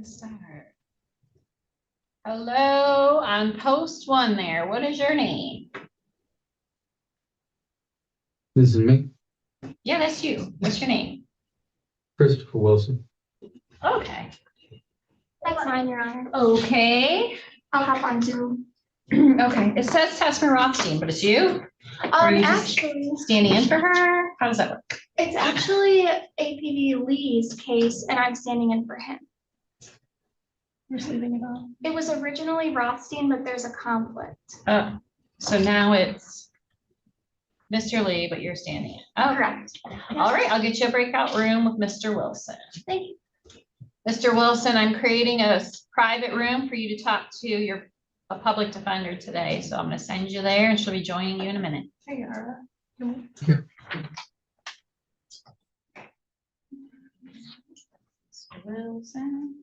Start. Hello, on post one there. What is your name? This is me, Yeah, that's you. What's your name? Christopher Wilson. Okay. That's fine, Your Honor. Okay. I'll hop on Zoom. Okay. It says Tessma Rothstein, but it's you? Or are you just Actually, standing in for her? How does that work? it's actually APD Lee's case, and I'm standing in for him. You're sleeping it off. It was originally Rothstein, but there's a conflict. Oh, so now it's Mr. Lee, but you're standing in. Oh, Correct. all right. I'll get you a breakout room with Mr. Wilson. Thank you. Mr. Wilson, I'm creating a private room for you to talk to a public defender today. So I'm going to send you there and she'll be joining you in a minute. There you are. Mr. Wilson.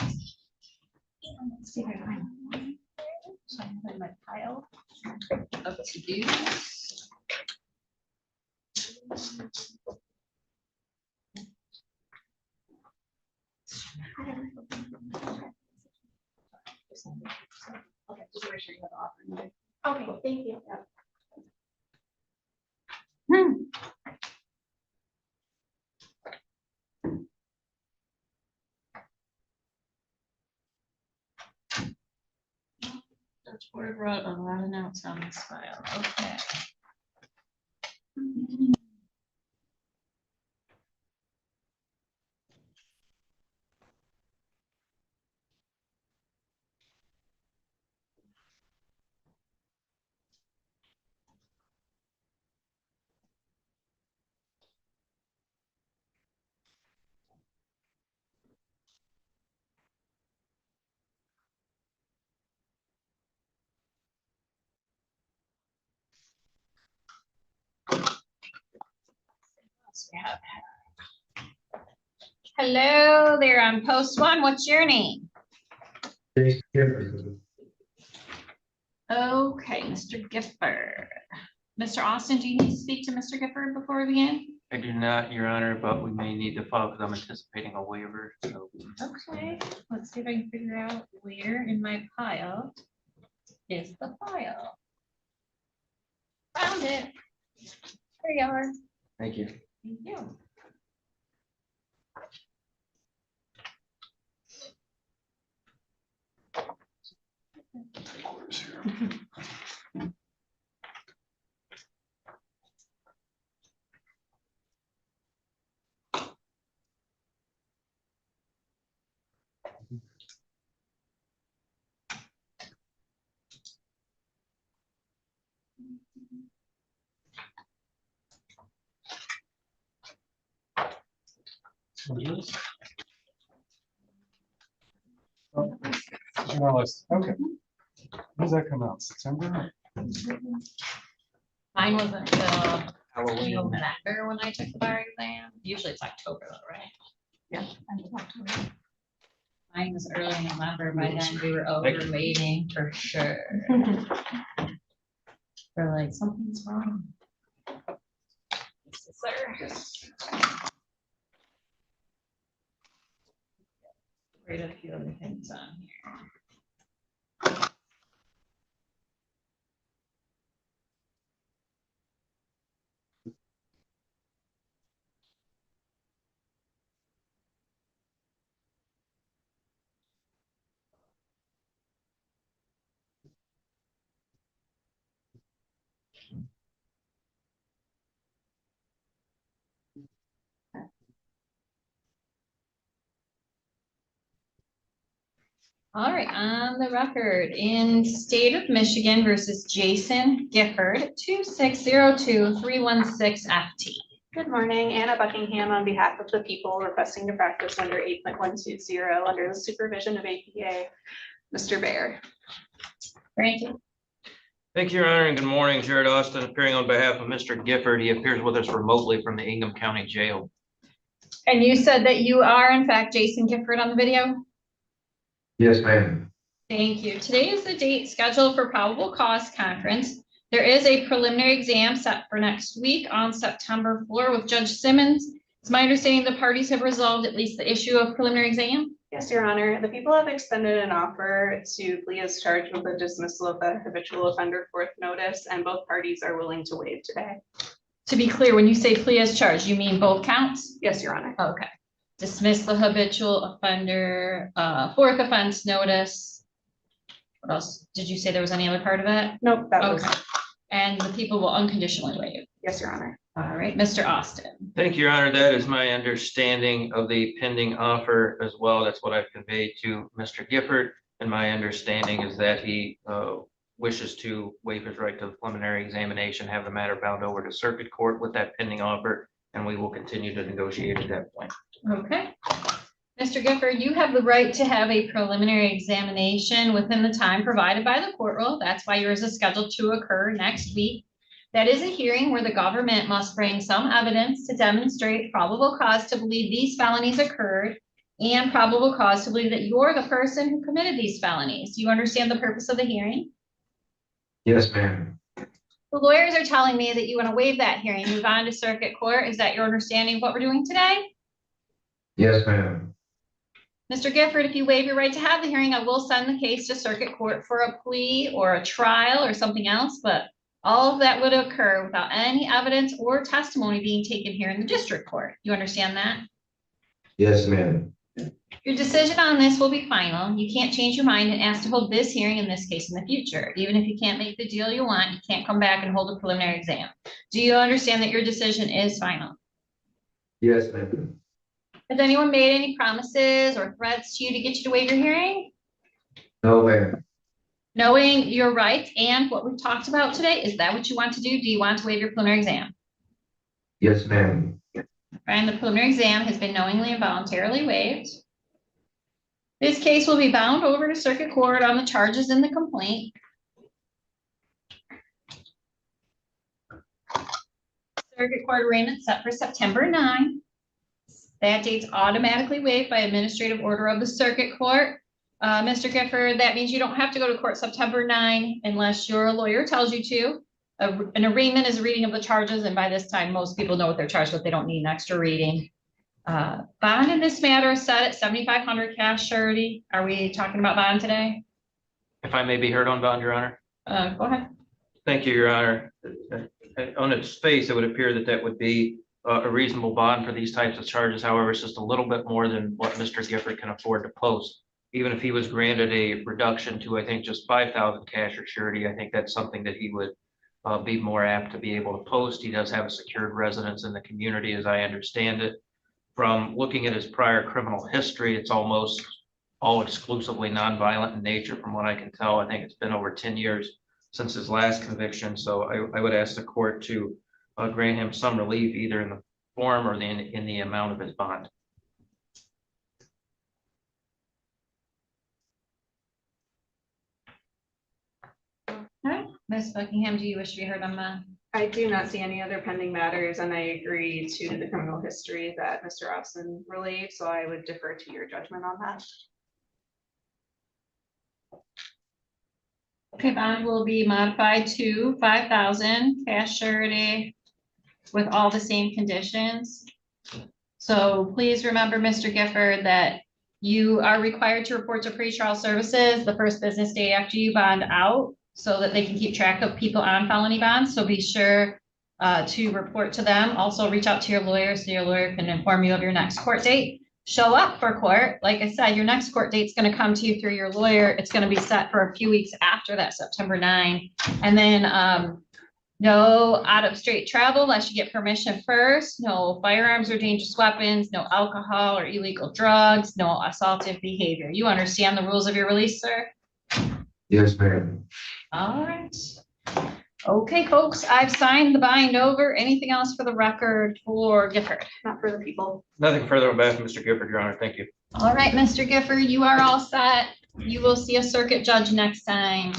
Let's see if I can find one. So I have it in my pile of to-dos. Okay, just make sure you have the offer. Okay, thank you. Judge Board wrote a lot of notes on this file. Okay. Hello there on post one. What's your name? Jason Okay, Mr. Gifford. Mr. Austin, do you need to speak to Mr. Gifford before we begin? I do not, Your Honor, but we may need to follow because I'm anticipating a waiver. So Okay, let's see if I can figure out where in my pile is the file. Found it. There you are. thank you. Thank you. Journalist, okay. When does that come out? September? Mine wasn't until Halloween. November when I took the bar exam. Usually it's October though, right? Yeah. End of October. Mine was early November. By then we were over waiting for sure. We're like, something's wrong. Yes, sir. Write a few other things on here. All right, on the record, in state of Michigan versus Jason Gifford, 2602316FT. Good morning, Anna Buckingham on behalf of the people requesting to practice under 8.120 under the supervision of APA. Mr. Baer. Granted. Thank you, Your Honor, and good morning. Jared Austin appearing on behalf of Mr. Gifford. He appears with us remotely from the Ingham County Jail. And you said that you are in fact Jason Gifford on the video? Yes, ma'am. Thank you. Today is the date scheduled for probable cause conference. There is a preliminary exam set for next week on September 4 with Judge Simmons. It's my understanding the parties have resolved at least the issue of preliminary exam. Yes, Your Honor. The people have extended an offer to plea as charged with the dismissal of the habitual offender fourth notice, and both parties are willing to waive today. To be clear, when you say plea as charged, you mean both counts? Yes, Your Honor. Okay. Dismiss the habitual offender, fourth offense notice. What else? Did you say there was any other part of it? Nope, that was, Okay. And the people will unconditionally waive. yes, Your Honor. All right, Mr. Austin. Thank you, Your Honor. That is my understanding of the pending offer as well. That's what I've conveyed to Mr. Gifford. And my understanding is that he wishes to waive his right to the preliminary examination, have the matter bound over to circuit court with that pending offer, and we will continue to negotiate at that point. Okay. Mr. Gifford, you have the right to have a preliminary examination within the time provided by the court rule. That's why yours is scheduled to occur next week. That is a hearing where the government must bring some evidence to demonstrate probable cause to believe these felonies occurred and probable cause to believe that you're the person who committed these felonies. Do you understand the purpose of the hearing? Yes, ma'am. The lawyers are telling me that you want to waive that hearing, move on to circuit court. Is that your understanding of what we're doing today? Yes, ma'am. Mr. Gifford, if you waive your right to have the hearing, I will send the case to circuit court for a plea or a trial or something else, but all of that would occur without any evidence or testimony being taken here in the district court. You understand that? Yes, ma'am. Your decision on this will be final. You can't change your mind and ask to hold this hearing in this case in the future. Even if you can't make the deal you want, you can't come back and hold a preliminary exam. Do you understand that your decision is final? Yes, ma'am. Has anyone made any promises or threats to you to get you to waive your hearing? No, ma'am. Knowing your rights and what we've talked about today, is that what you want to do? Do you want to waive your preliminary exam? Yes, ma'am. And the preliminary exam has been knowingly and voluntarily waived. This case will be bound over to circuit court on the charges in the complaint. Circuit court arraignment set for September 9. That date's automatically waived by administrative order of the circuit court. Mr. Gifford, that means you don't have to go to court September 9 unless your lawyer tells you to. An arraignment is a reading of the charges, and by this time, most people know what they're charged with. They don't need an extra reading. Bond in this matter is set at $7,500 cash surety. Are we talking about bond today? If I may be heard on bond, Your Honor. Go ahead. Thank you, Your Honor. On its face, it would appear that that would be a reasonable bond for these types of charges. However, it's just a little bit more than what Mr. Gifford can afford to post. Even if he was granted a reduction to, I think, just 5,000 cash or surety, I think that's something that he would be more apt to be able to post. He does have a secured residence in the community, as I understand it. From looking at his prior criminal history, it's almost all exclusively nonviolent in nature, from what I can tell. I think it's been over 10 years since his last conviction. So I would ask the court to grant him some relief, either in the form or in the amount of his bond. All right, Ms. Buckingham, do you wish to be heard on that? I do not see any other pending matters, and I agree to the criminal history that Mr. Austin relayed, so I would defer to your judgment on that. Okay, bond will be modified to 5,000 cash surety with all the same conditions. So please remember, Mr. Gifford, that you are required to report to pretrial services the first business day after you bond out, so that they can keep track of people on felony bonds. So be sure to report to them. Also reach out to your lawyer so your lawyer can inform you of your next court date. Show up for court. Like I said, your next court date is going to come to you through your lawyer. It's going to be set for a few weeks after that, September 9. And then no out of state travel unless you get permission first. No firearms or dangerous weapons, no alcohol or illegal drugs, no assaultive behavior. You understand the rules of your release, sir? Yes, ma'am. All right. Okay, folks, I've signed the bind over. Anything else for the record for Gifford? Not for the people. Nothing further on behalf of Mr. Gifford, Your Honor. Thank you. All right, Mr. Gifford, you are all set. You will see a circuit judge next time.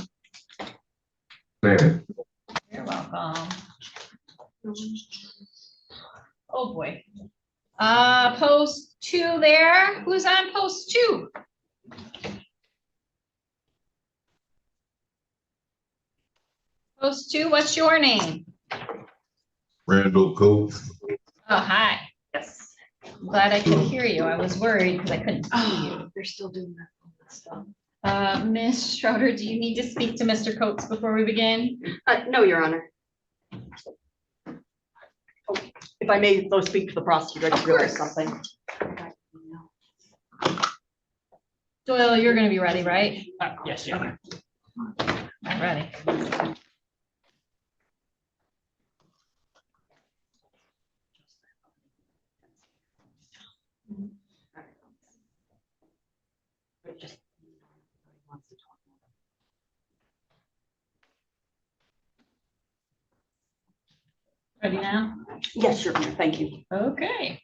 Ma'am. You're welcome. Oh, boy. Post 2 there. Who's on post 2? Post 2, what's your name? Randall Coates. Oh, hi. Yes. glad I could hear you. I was worried because I couldn't see you. They're still doing that stuff. Ms. Schroeder, do you need to speak to Mr. Coates before we begin? No, Your Honor. Oh, if I may, though, speak to the prosecutor, I just realized something. Doyle, you're gonna be ready, right? Yes, yeah. I'm ready. Ready now? Yes, Your Honor, thank you. Okay.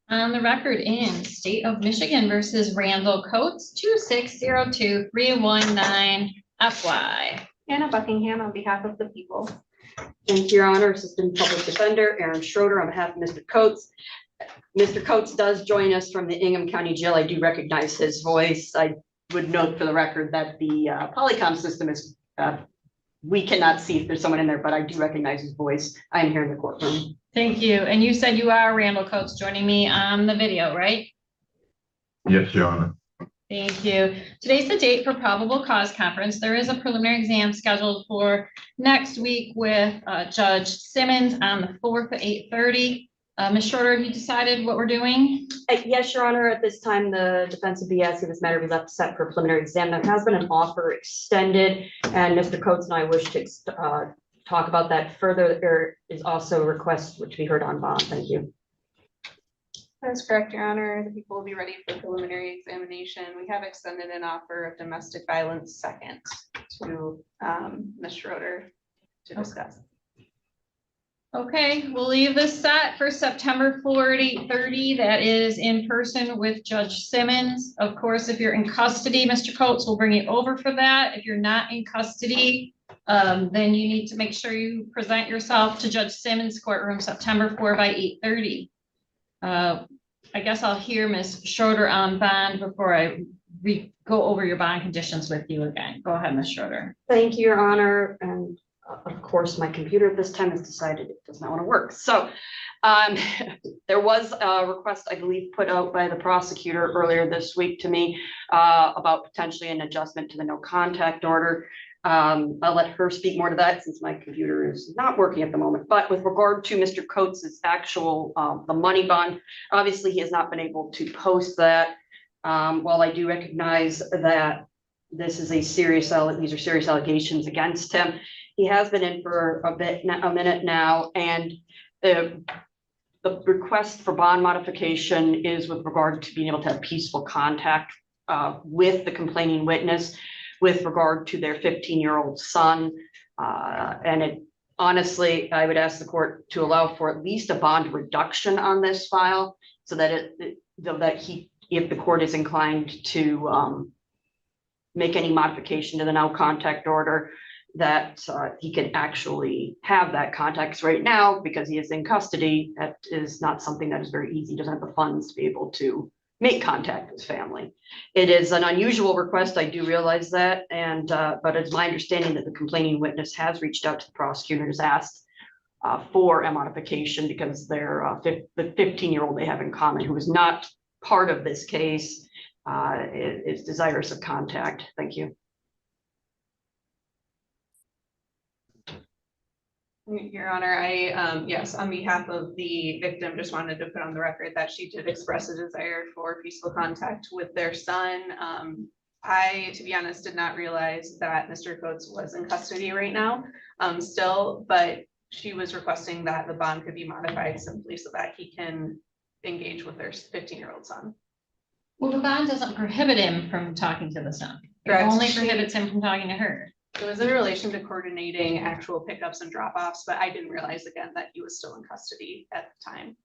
On the record in State of Michigan versus Randall Coates, 2602319 FY. Anna Buckingham on behalf of the people. Thank you, Your Honor. Assistant Public Defender Aaron Schroeder on behalf of Mr. Coates. Mr. Coates does join us from the Ingham County Jail. I do recognize his voice. I would note for the record that the Polycom system is, we cannot see if there's someone in there, but I do recognize his voice. I am here in the courtroom. Thank you. And you said you are Randall Coates joining me on the video, right? Yes, Your Honor. Thank you. Today's the date for probable cause conference. There is a preliminary exam scheduled for next week with Judge Simmons on the 4th at 8:30. Ms. Schroeder, have you decided what we're doing? Yes, Your Honor. At this time, the defense would be asking this matter be left set for preliminary exam. There has been an offer extended, and Mr. Coates and I wish to talk about that further. There is also a request which we heard on bond. Thank you. That's correct, Your Honor. The people will be ready for preliminary examination. We have extended an offer of domestic violence second to Ms. Schroeder to discuss. Okay, we'll leave this set for September 4 at 8:30. That is in person with Judge Simmons. Of course, if you're in custody, Mr. Coates will bring you over for that. If you're not in custody, then you need to make sure you present yourself to Judge Simmons' courtroom September 4 by 8:30. I guess I'll hear Ms. Schroeder on bond before I go over your bond conditions with you again. Go ahead, Ms. Schroeder. Thank you, Your Honor. And of course, my computer at this time has decided it does not want to work. So there was a request, I believe, put out by the prosecutor earlier this week to me about potentially an adjustment to the no contact order. I'll let her speak more to that since my computer is not working at the moment. But with regard to Mr. Coates's actual the money bond, obviously he has not been able to post that. While I do recognize that this is these are serious allegations against him, he has been in for a minute now, and the request for bond modification is with regard to being able to have peaceful contact with the complaining witness with regard to their 15-year-old son. And honestly, I would ask the court to allow for at least a bond reduction on this file so that if the court is inclined to make any modification to the no contact order, that he can actually have that contact. Right now, because he is in custody, that is not something that is very easy. He doesn't have the funds to be able to make contact with his family. It is an unusual request, I do realize that, and but it's my understanding that the complaining witness has reached out to the prosecutor and has asked for a modification because they're the 15-year-old they have in common, who is not part of this case, is desirous of contact. Thank you. Your Honor, yes, on behalf of the victim, just wanted to put on the record that she did express a desire for peaceful contact with their son. I, to be honest, did not realize that Mr. Coates was in custody right now still, but she was requesting that the bond could be modified simply so that he can engage with their 15-year-old son. Well, the bond doesn't prohibit him from talking to the son. It Correct. only prohibits him from talking to her. It was in relation to coordinating actual pickups and drop-offs, but I didn't realize again that he was still in custody at the time.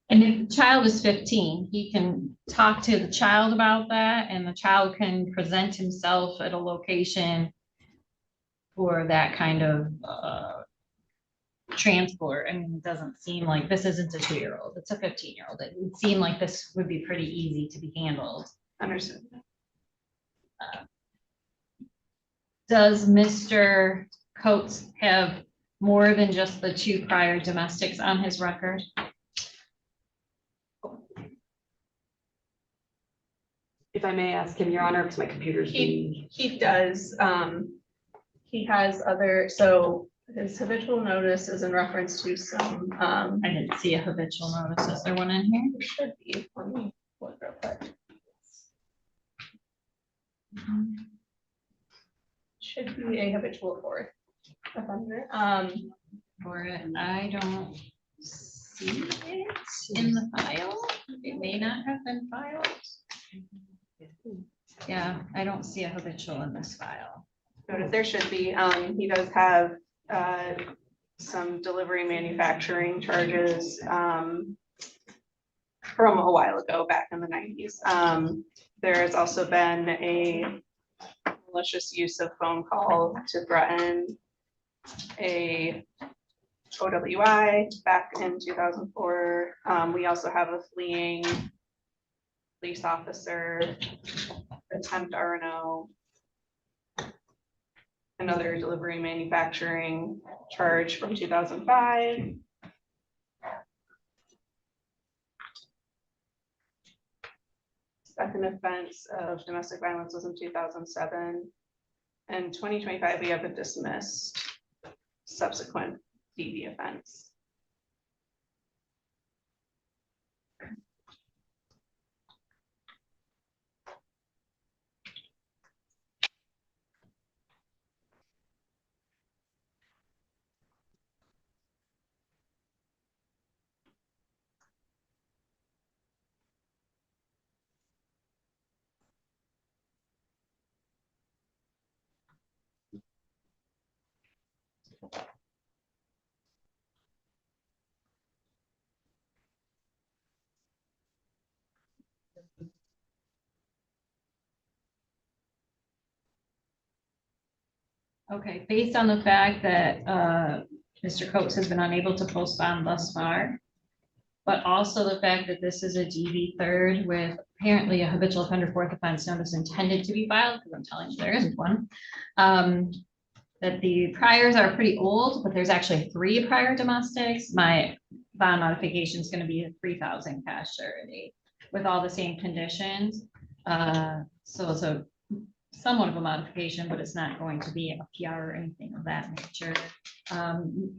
And if the child is 15, he can talk to the child about that, and the child can present himself at a location for that kind of transport. I mean, it doesn't seem like this isn't a 2-year-old, it's a 15-year-old. It would seem like this would be pretty easy to be handled. Understood. Does Mr. Coates have more than just the 2 prior domestics on his record? If I may ask him, Your Honor, because my computer's being. He does, he has other, so his habitual notice is in reference to some, I didn't see a habitual notice. Is there one in here? there should be, let me look real quick. Should be a habitual fourth offender. For it, I don't see it in the file. It may not have been filed. Yeah, I don't see a habitual in this file. Noted there should be, he does have, some delivery manufacturing charges, from a while ago, back in the 90s. There has also been a malicious use of phone call to threaten a OWI back in 2004. We also have a fleeing police officer, attempt RNO, another delivery manufacturing charge from 2005. Second offense of domestic violence was in 2007. And 2025, we have a dismissed subsequent DV offense. Okay, based on the fact that Mr. Coates has been unable to postpone thus far, but also the fact that this is a DV third with apparently a habitual offender fourth offense notice intended to be filed, because I'm telling you there isn't one, that the priors are pretty old, but there's actually 3 prior domestics. My bond modification is going to be a 3,000 cash surety with all the same conditions. So it's a somewhat of a modification, but it's not going to be a PR or anything of that nature.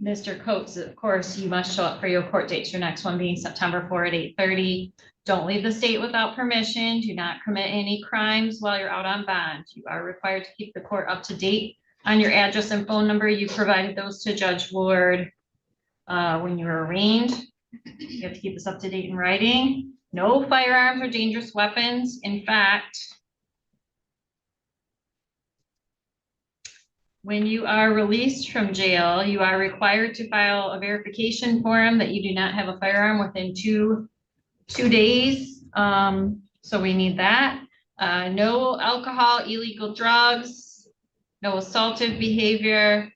Mr. Coates, of course, you must show up for your court dates. Your next one being September 4 at 8:30. Don't leave the state without permission. Do not commit any crimes while you're out on bond. You are required to keep the court up to date on your address and phone number. You provided those to Judge Ward when you were arraigned. You have to keep this up to date in writing. No firearms or dangerous weapons. In fact, when you are released from jail, you are required to file a verification form that you do not have a firearm within two days. So we need that. No alcohol, illegal drugs, no assaultive behavior,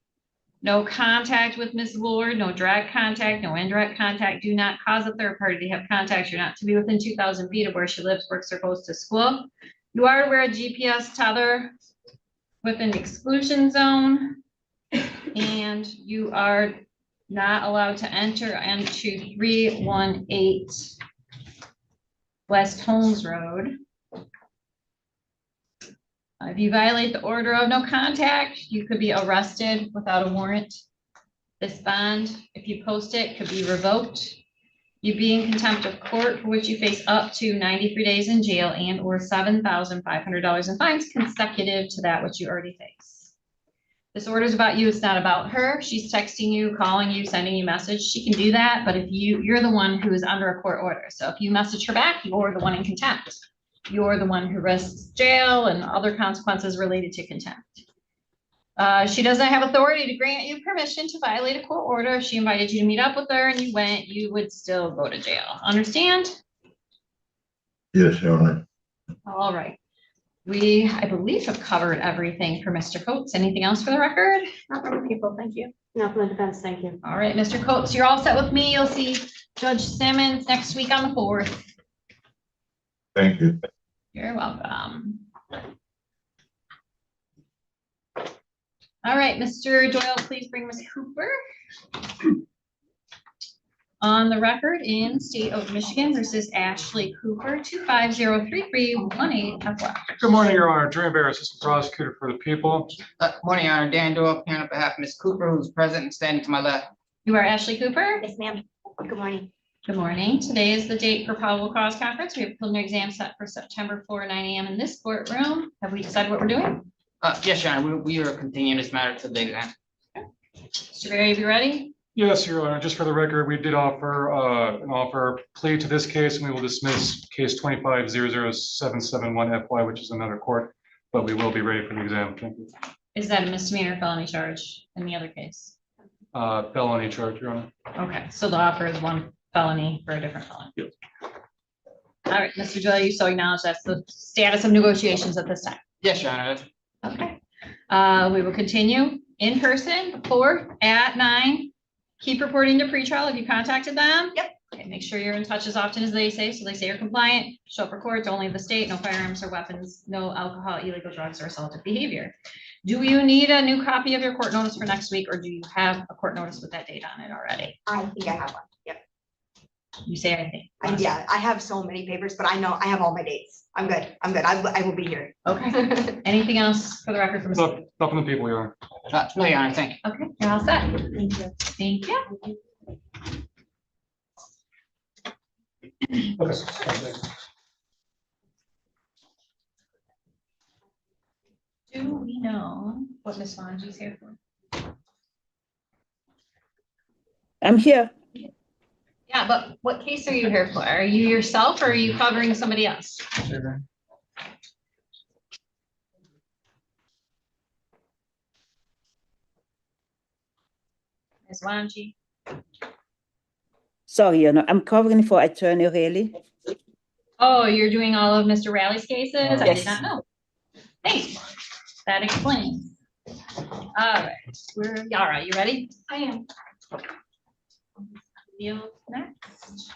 no contact with Ms. Ward, no direct contact, no indirect contact. Do not cause a third party to have contact. You're not to be within 2,000 feet of where she lives, works, or goes to school. You are to wear a GPS tether with an exclusion zone, and you are not allowed to enter into 318 West Holmes Road. If you violate the order of no contact, you could be arrested without a warrant. This bond, if you post it, could be revoked. You be in contempt of court, for which you face up to 93 days in jail and or $7,500 in fines consecutive to that which you already face. This order is about you. It's not about her. She's texting you, calling you, sending you a message. She can do that, but if you're the one who is under a court order. So if you message her back, you're the one in contempt. You're the one who risks jail and other consequences related to contempt. She doesn't have authority to grant you permission to violate a court order. If she invited you to meet up with her and you went, you would still go to jail. Understand? Yes, Your Honor. All right. We, I believe, have covered everything for Mr. Coates. Anything else for the record? Not from the people, thank you. No, for the defense, thank you. All right, Mr. Coates, you're all set with me. You'll see Judge Simmons next week on the 4th. Thank you. You're welcome. All right, Mr. Doyle, please bring Ms. Cooper. On the record in State of Michigan versus Ashley Cooper, 2503318 FY. Good morning, Your Honor. Jerry Bear, Assistant Prosecutor for the People. Morning, Your Honor. Dan Doyle, here on behalf of Ms. Cooper, who's present and standing to my left. You are Ashley Cooper? Yes, ma'am. Good morning. Good morning. Today is the date for probable cause conference. We have preliminary exam set for September 4, 9 a.m. in this courtroom. Have we decided what we're doing? Yes, Your Honor, we are continuing this matter to the exam. Mr. Barry, you ready? Yes, Your Honor. Just for the record, we did offer an offer plea to this case, and we will dismiss case 25-00771 FY, which is another court, but we will be ready for the exam. Thank you. Is that a misdemeanor or felony charge in the other case? Felony charge, Your Honor. Okay, so the offer is one felony for a different felony. Yes. All right, Mr. Joy, you so acknowledge that's the status of negotiations at this time. Yes, Your Honor. Okay. We will continue in person, 4 at 9. Keep reporting to pretrial. Have you contacted them? Yep. Okay, make sure you're in touch as often as they say, so they say you're compliant. Show up for court, only the state, no firearms or weapons, no alcohol, illegal drugs, or assaultive behavior. Do you need a new copy of your court notice for next week, or do you have a court notice with that date on it already? I think I have one. Yep. You say I think. Yeah, I have so many papers, but I know I have all my dates. I'm good. I'm good. I will be here. Okay. Anything else for the record from? Not from the people, Your Honor. No, Your Honor, thank you. Okay, you're all set. Thank you. Thank you. Do we know what Ms. Fonzie's here for? I'm here. Yeah, but what case are you here for? Are you yourself or are you covering somebody else? Ms. Wanji? Sorry, I'm covering for Attorney Haley. Oh, you're doing all of Mr. Raleig's cases? I did Yes. not know. Thanks. That explains. All right, Yara, you ready? I am. You next.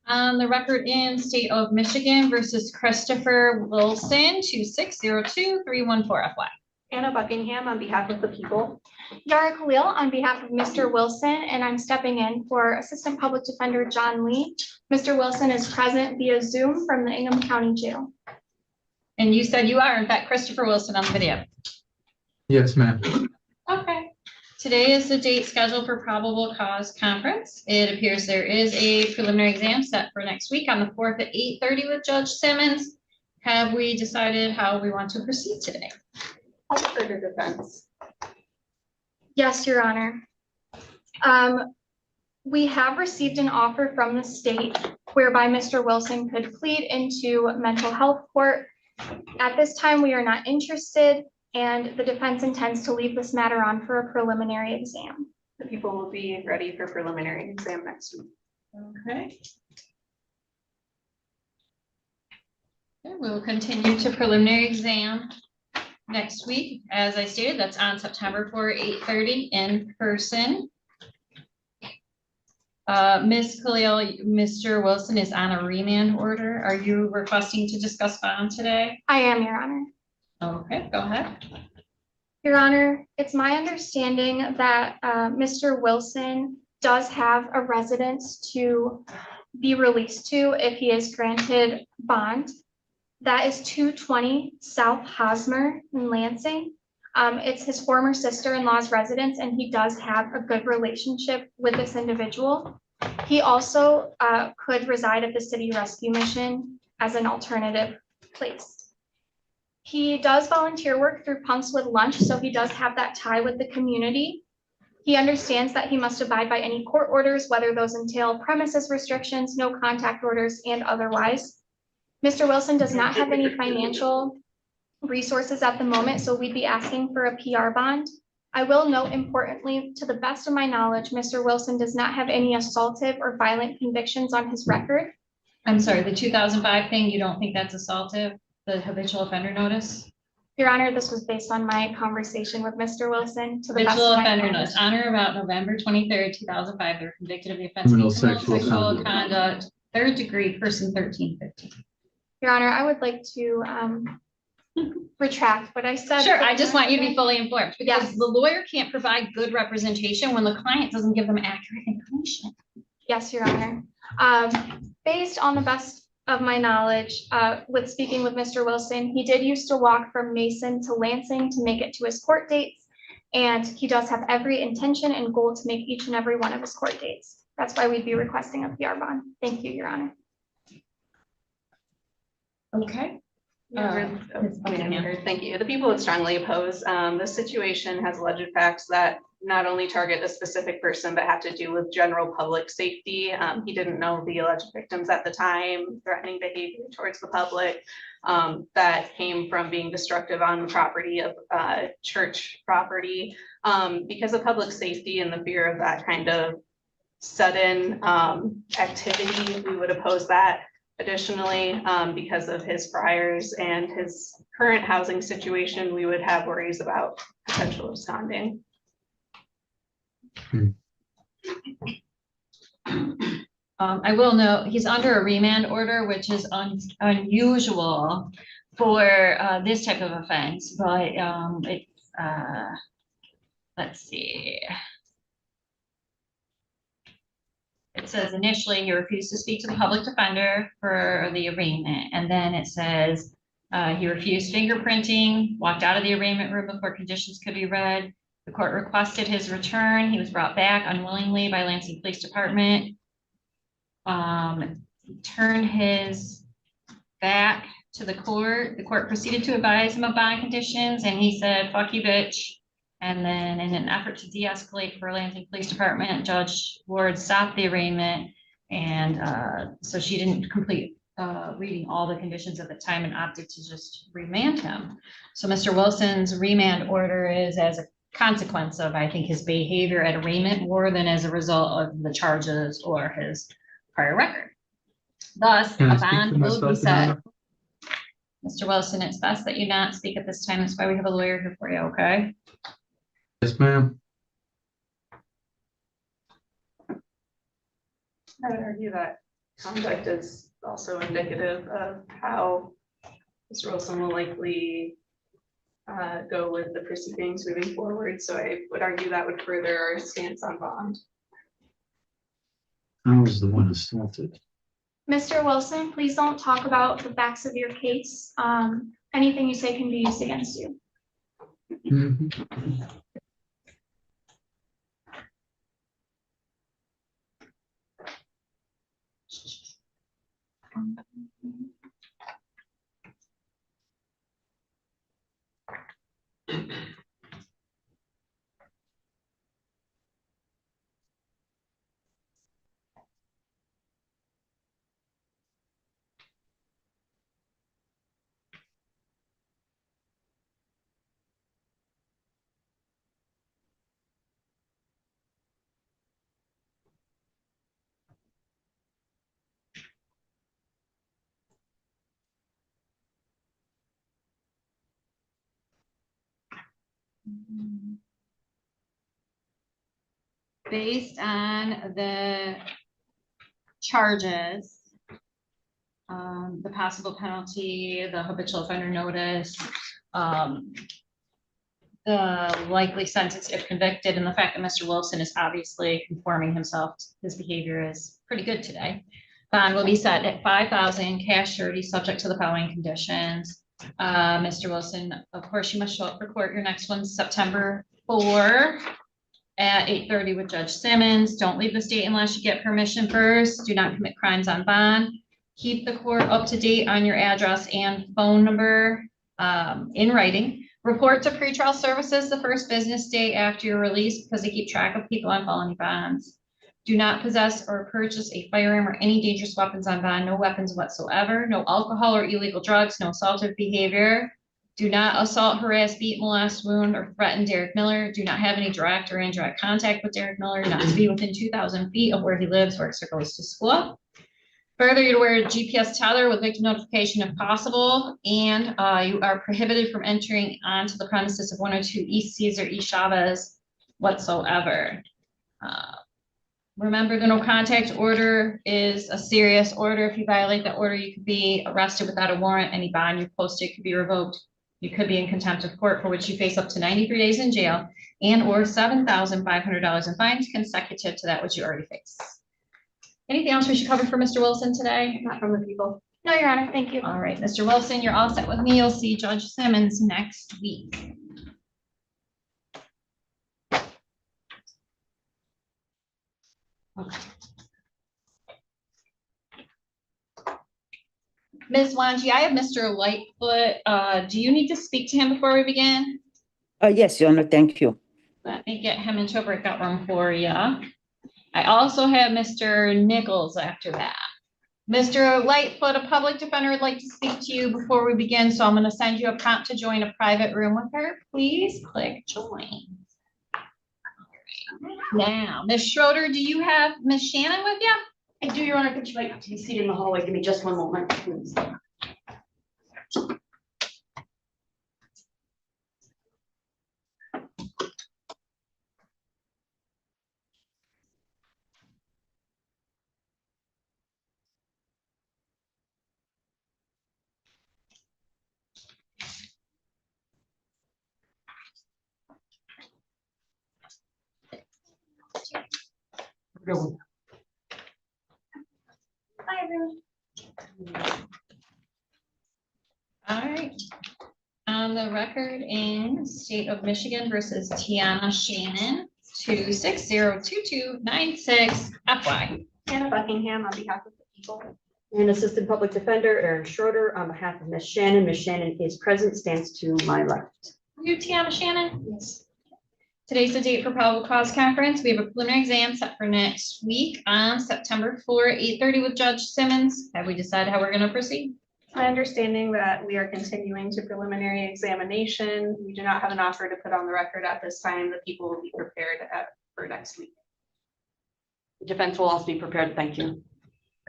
On the record in State of Michigan versus Christopher Wilson, 2602314 FY. Anna Buckingham on behalf of the people. Yara Khalil on behalf of Mr. Wilson, and I'm stepping in for Assistant Public Defender John Lee. Mr. Wilson is present via Zoom from the Ingham County Jail. And you said you are, in fact, Christopher Wilson on the video. Yes, ma'am. Okay. Today is the date scheduled for probable cause conference. It appears there is a preliminary exam set for next week on the 4th at 8:30 with Judge Simmons. Have we decided how we want to proceed today? I'll defer to defense. Yes, Your Honor. We have received an offer from the state whereby Mr. Wilson could plead into mental health court. At this time, we are not interested, and the defense intends to leave this matter on for a preliminary exam. The people will be ready for preliminary exam next week. Okay. Okay, we'll continue to preliminary exam next week. As I stated, that's on September 4, 8:30 in person. Ms. Khalil, Mr. Wilson is on a remand order. Are you requesting to discuss bond today? I am, Your Honor. Okay, go ahead. Your Honor, it's my understanding that Mr. Wilson does have a residence to be released to if he is granted bond. That is 220 South Hosmer in Lansing. It's his former sister-in-law's residence, and he does have a good relationship with this individual. He also could reside at the City Rescue Mission as an alternative place. He does volunteer work through Punks with Lunch, so he does have that tie with the community. He understands that he must abide by any court orders, whether those entail premises restrictions, no contact orders, and otherwise. Mr. Wilson does not have any financial resources at the moment, so we'd be asking for a PR bond. I will note importantly, to the best of my knowledge, Mr. Wilson does not have any assaultive or violent convictions on his record. I'm sorry, the 2005 thing, you don't think that's assaultive, the habitual offender notice? Your Honor, this was based on my conversation with Mr. Wilson. To the best Habitual of my offender knowledge. notice, on or about November 23rd, 2005, they were convicted of the offense. Criminal of sexual sexual conduct. conduct, third degree person 1315. Your Honor, I would like to retract what I said. Sure, I just want you to be fully informed because Yes. the lawyer can't provide good representation when the client doesn't give them accurate information. Yes, Your Honor. Based on the best of my knowledge, with speaking with Mr. Wilson, he did used to walk from Mason to Lansing to make it to his court dates. And he does have every intention and goal to make each and every one of his court dates. That's why we'd be requesting a PR bond. Thank you, Your Honor. Okay. Thank you. The people would strongly oppose. This situation has alleged facts that not only target a specific person, but have to do with general public safety. He didn't know the alleged victims at the time, threatening behavior towards the public that came from being destructive on the property of church property. Because of public safety and the fear of that kind of sudden activity, we would oppose that. Additionally, because of his priors and his current housing situation, we would have worries about potential absconding. I will note, he's under a remand order, which is unusual for this type of offense, but it's, let's see. It says initially he refused to speak to the public defender for the arraignment, and then it says he refused fingerprinting, walked out of the arraignment room before conditions could be read. The court requested his return. He was brought back unwillingly by Lansing Police Department. Turned his back to the court. The court proceeded to advise him of bond conditions, and he said, "Fuck you, bitch." And then in an effort to de-escalate for Lansing Police Department, Judge Ward stopped the arraignment. And so she didn't complete reading all the conditions at the time and opted to just remand him. So Mr. Wilson's remand order is as a consequence of, I think, his behavior at arraignment more than as a result of the charges or his prior record. Thus, Can a I speak to bond will myself, be Your set. Honor? Mr. Wilson, it's best that you not speak at this time. That's why we have a lawyer here for you, okay? Yes, ma'am. I would argue that conduct is also indicative of how Mr. Wilson will likely go with the proceedings moving forward. So I would argue that would further our stance on bond. I was the one who started. Mr. Wilson, please don't talk about the facts of your case. Anything you say can be used against you. Mhm. Based on the charges, the possible penalty, the habitual offender notice, the likely sentence if convicted, and the fact that Mr. Wilson is obviously conforming himself, his behavior is pretty good today. Bond will be set at $5,000, cash surety, subject to the following conditions. Mr. Wilson, of course, you must show up for court. Your next one's September 4 at 8:30 with Judge Simmons. Don't leave the state unless you get permission first. Do not commit crimes on bond. Keep the court up to date on your address and phone number in writing. Report to pretrial services the first business day after your release because they keep track of people on felony bonds. Do not possess or purchase a firearm or any dangerous weapons on bond. No weapons whatsoever. No alcohol or illegal drugs. No assaultive behavior. Do not assault, harass, beat, molest, wound, or threaten Derek Miller. Do not have any direct or indirect contact with Derek Miller. Not to be within 2,000 feet of where he lives, works, or goes to school. Further, you're to wear a GPS tether with victim notification if possible, and you are prohibited from entering onto the premises of 102 East Caesar, East Chavez whatsoever. Remember, the no contact order is a serious order. If you violate the order, you could be arrested without a warrant. Any bond you posted could be revoked. You could be in contempt of court, for which you face up to 93 days in jail and or $7,500 in fines consecutive to that which you already face. Anything else we should cover for Mr. Wilson today? Not from the people. No, Your Honor, thank you. All right, Mr. Wilson, you're all set with me. You'll see Judge Simmons next week. Okay. Ms. Wanji, I have Mr. Lightfoot. Do you need to speak to him before we begin? Yes, Your Honor, thank you. Let me get him into a breakout room for you. I also have Mr. Nichols after that. Mr. Lightfoot, a public defender would like to speak to you before we begin, so I'm going to send you a prompt to join a private room with her. Please click join. Now, Ms. Schroeder, do you have Ms. Shannon with you? I do, Your Honor. Would you like to be seated in the hallway? Give me just one moment, please. Go. Hi, everyone. All right. On the record in State of Michigan versus Tiana Shannon, 2602296 FY. Hannah Buckingham on behalf of the people. And Assistant Public Defender Aaron Schroeder on behalf of Ms. Shannon. Ms. Shannon is present, stands to my left. You, Tiana Shannon? Yes. Today's the date for probable cause conference. We have a preliminary exam set for next week on September 4, 8:30 with Judge Simmons. Have we decided how we're going to proceed? My understanding that we are continuing to preliminary examination. We do not have an offer to put on the record at this time. The people will be prepared for next week. The defense will also be prepared. Thank you.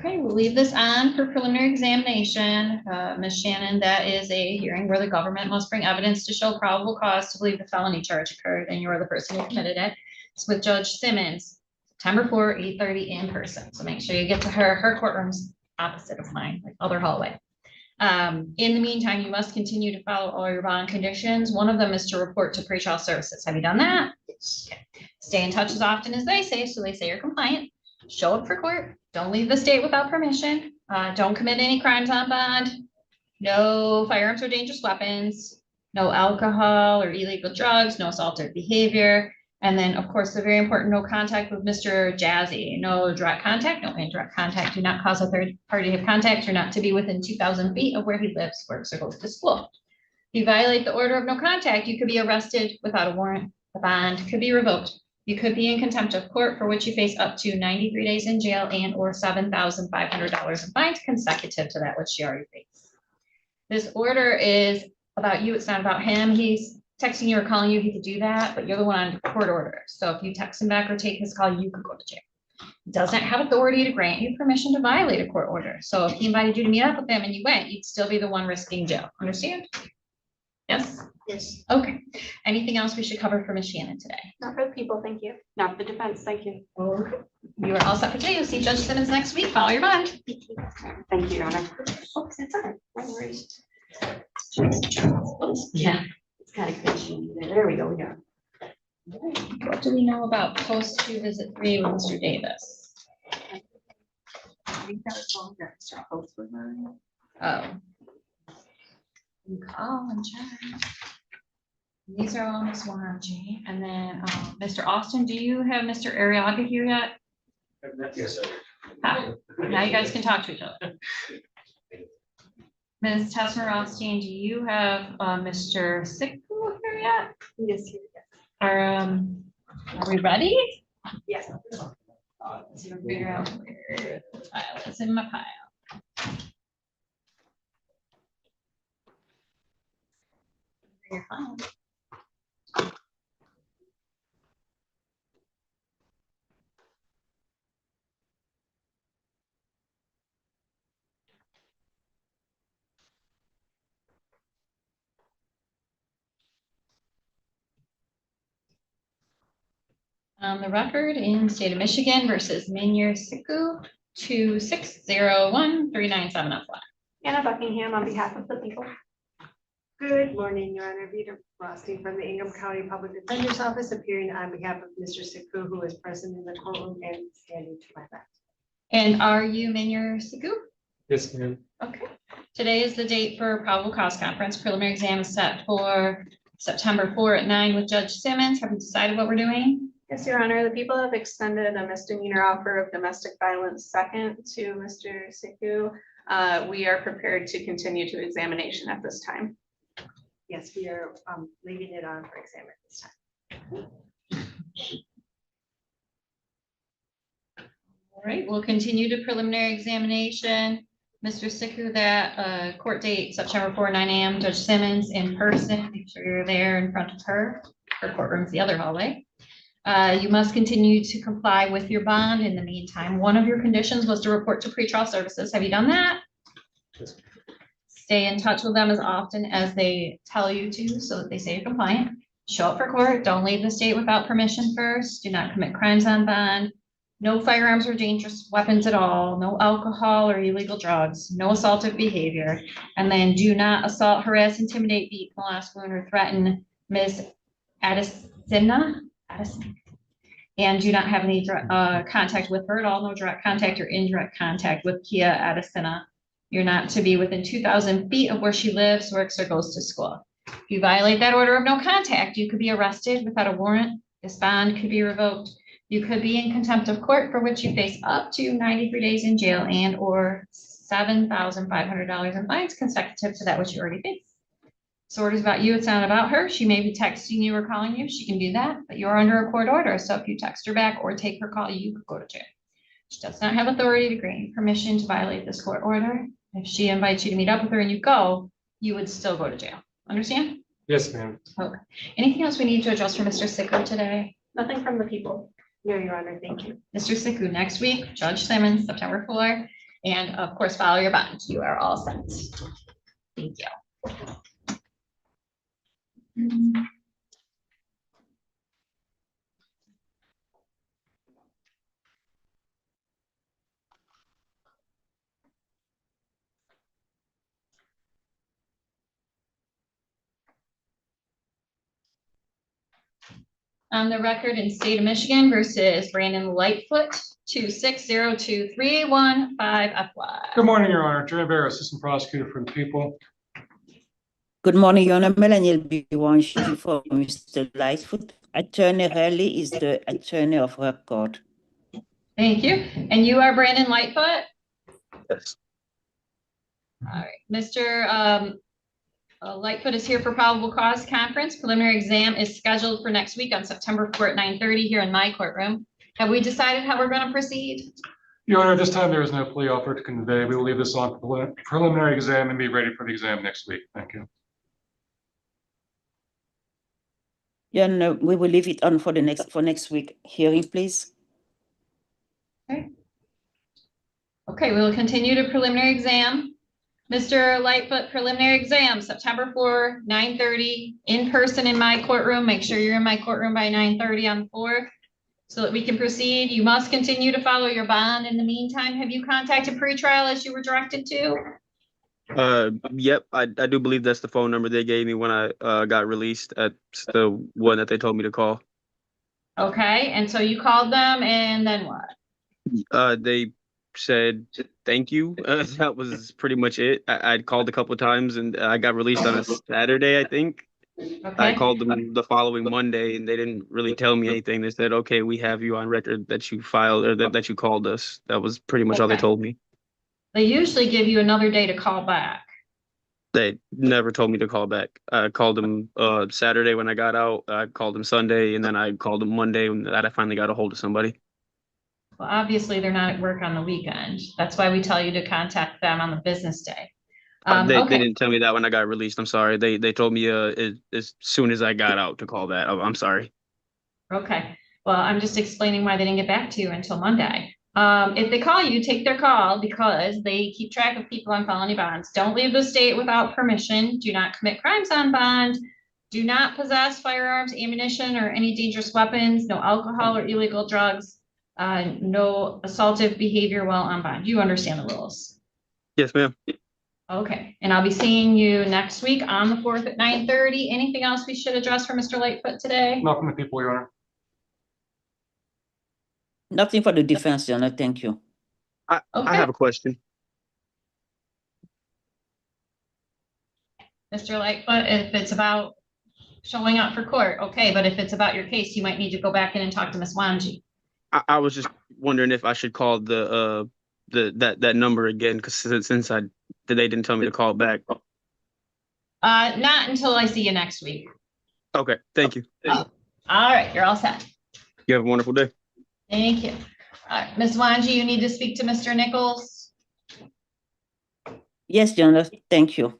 Okay, we'll leave this on for preliminary examination. Ms. Shannon, that is a hearing where the government must bring evidence to show probable cause to believe the felony charge occurred and you're the person who committed it. It's with Judge Simmons, September 4, 8:30 in person. So make sure you get to her. Her courtroom's opposite of mine, like other hallway. In the meantime, you must continue to follow all your bond conditions. One of them is to report to pretrial services. Have you done that? Yes. Stay in touch as often as they say, so they say you're compliant. Show up for court. Don't leave the state without permission. Don't commit any crimes on bond. No firearms or dangerous weapons. No alcohol or illegal drugs. No assaultive behavior. And then, of course, the very important no contact with Mr. Jazzy. No direct contact, no indirect contact. Do not cause a third party to have contact. You're not to be within 2,000 feet of where he lives, works, or goes to school. If you violate the order of no contact, you could be arrested without a warrant. The bond could be revoked. You could be in contempt of court, for which you face up to 93 days in jail and or $7,500 in fines consecutive to that which you already faced. This order is about you. It's not about him. He's texting you or calling you. He could do that, but you're the one on court order. So if you text him back or take his call, you could go to jail. He doesn't have authority to grant you permission to violate a court order. So if he invited you to meet up with him and you went, you'd still be the one risking jail. Understand? Yes? Yes. Okay. Anything else we should cover for Ms. Shannon today? Not for the people, thank you. Not for the defense. Thank you. You are all set for today. You'll see Judge Simmons next week. Follow your bond. Thank you, Your Honor. Oh, that's all right. No worries. Yeah, it's kind of crazy. There we go. Yeah. What do we know about post 2 visit 3 with Mr. Davis? Oh. You call and check. These are all Ms. Wanji. And then Mr. Austin, do you have Mr. Arriaga here yet? Yes, sir. Ah, now you guys can talk to each other. Ms. Tesmer-Rothstein, do you have Mr. Sickle here yet? Yes. Are we ready? Yes. Let's see if I can figure out where the file is in my pile. Your file. On the record in state of Michigan versus Minyer Siku, 2601397 up flat. Anna Buckingham on behalf of the people. Good morning, Your Honor. Vita Frosty from the Ingham County Public Defender's Office, appearing on behalf of Mr. Siku, who is present in the courtroom and standing to my left. And are you Minyer Siku? Yes, ma'am. Okay. Today is the date for probable cause conference. Preliminary exam is set for September 4 at 9 with Judge Simmons. Have you decided what we're doing? Yes, Your Honor, the people have extended a misdemeanor offer of domestic violence second to Mr. Siku. We are prepared to continue to examination at this time. Yes, we are leaving it on for exam at this time. All right, we'll continue to preliminary examination. Mr. Siku, that court date, September 4, 9 a.m., Judge Simmons in person. Make sure you're there in front of her. Her courtroom's the other hallway. You must continue to comply with your bond. In the meantime, one of your conditions was to report to pretrial services. Have you done that? Yes. Stay in touch with them as often as they tell you to so that they say you're compliant. Show up for court. Don't leave the state without permission first. Do not commit crimes on bond. No firearms or dangerous weapons at all. No alcohol or illegal drugs. No assaultive behavior. And then do not assault, harass, intimidate, beat, molest, wound, or threaten Ms. Addisona. And do not have any contact with her at all. No direct contact or indirect contact with Kia Addisona. You're not to be within 2,000 feet of where she lives, works, or goes to school. If you violate that order of no contact, you could be arrested without a warrant. This bond could be revoked. You could be in contempt of court, for which you face up to 93 days in jail and or $7,500 in fines consecutive to that which you already faced. This order is about you. It's not about her. She may be texting you or calling you. She can do that, but you're under a court order. So if you text her back or take her call, you could go to jail. She does not have authority to grant you permission to violate this court order. If she invites you to meet up with her and you go, you would still go to jail. Understand? Yes, ma'am. Okay. Anything else we need to address for Mr. Siku today? Nothing from the people. No, Your Honor, thank you. Mr. Siku, next week, Judge Simmons, September 4, and of course, follow your bond. You are all set. Thank you. On the record in state of Michigan versus Brandon Lightfoot, 2602315 FY. Good morning, Your Honor. Jerry Bear, Assistant Prosecutor for the People. Good morning, Your Honor. Melanie L.B. for Mr. Lightfoot. Attorney Hurley is the attorney of record. Thank you. And you are Brandon Lightfoot? Yes. All right, Mr. Lightfoot is here for probable cause conference. Preliminary exam is scheduled for next week on September 4 at 9:30 here in my courtroom. Have we decided how we're going to proceed? Your Honor, this time there is no plea offer to convey. We will leave this on preliminary exam and be ready for the exam next week. Thank you. Yeah, no, we will leave it on for next week hearing, please. Okay, we will continue to preliminary exam. Mr. Lightfoot, preliminary exam, September 4, 9:30, in person in my courtroom. Make sure you're in my courtroom by 9:30 on the 4th so that we can proceed. You must continue to follow your bond. In the meantime, have you contacted pretrial as you were directed to? Yep, I do believe that's the phone number they gave me when I got released. That's the one that they told me to call. Okay, and so you called them and then what? They said thank you. That was pretty much it. I called a couple of times and I got released on a Saturday, I think. Okay. I called them the following Monday and they didn't really tell me anything. They said, okay, we have you on record that you filed or that you called us. That was pretty much all they Okay. told me. They usually give you another day to call back. They never told me to call back. I called them Saturday when I got out. I called them Sunday and then I called them Monday when I finally got a hold of somebody. Well, obviously, they're not at work on the weekend. That's why we tell you to contact them on the business day. They Okay. didn't tell me that when I got released. I'm sorry. They told me as soon as I got out to call that. I'm sorry. Okay, well, I'm just explaining why they didn't get back to you until Monday. If they call you, take their call because they keep track of people on felony bonds. Don't leave the state without permission. Do not commit crimes on bond. Do not possess firearms, ammunition, or any dangerous weapons, no alcohol or illegal drugs, no assaultive behavior while on bond. You understand the rules. Yes, ma'am. Okay, and I'll be seeing you next week on the 4th at 9:30. Anything else we should address for Mr. Lightfoot today? Not from the people, Your Honor. Nothing for the defense, Your Honor. Thank you. I Okay. have a question. Mr. Lightfoot, if it's about showing up for court, okay, but if it's about your case, you might need to go back in and talk to Ms. Wanji. I was just wondering if I should call that number again, because since they didn't tell me to call back. Not until I see you next week. Okay, thank you. All right, you're all set. You have a wonderful day. Thank you. All right, Ms. Wanji, you need to speak to Mr. Nichols. Yes, Your Honor. Thank you.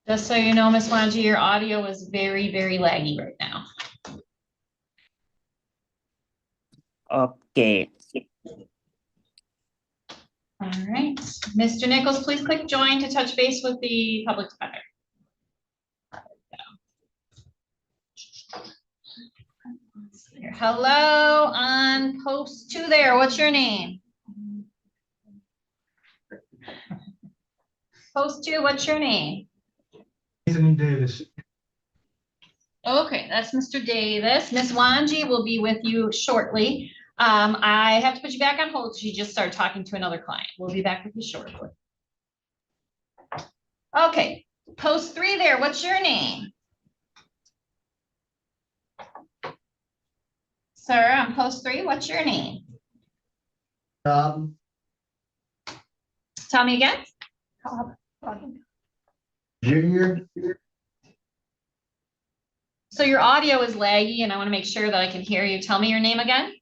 Just so you know, Ms. Wanji, your audio is very, very laggy right now. Okay. All right, Mr. Nichols, please click join to touch base with the public defender. Hello, on post 2 there, what's your name? Post 2, what's your name? Anthony Davis. Okay, that's Mr. Davis. Ms. Wanji will be with you shortly. I have to put you back on hold. She just started talking to another client. We'll be back with you shortly. Okay, post 3 there, what's your name? Sir, on post 3, what's your name? Tell me again. Junior. So your audio is laggy and I want to make sure that I can hear you. Tell me your name again.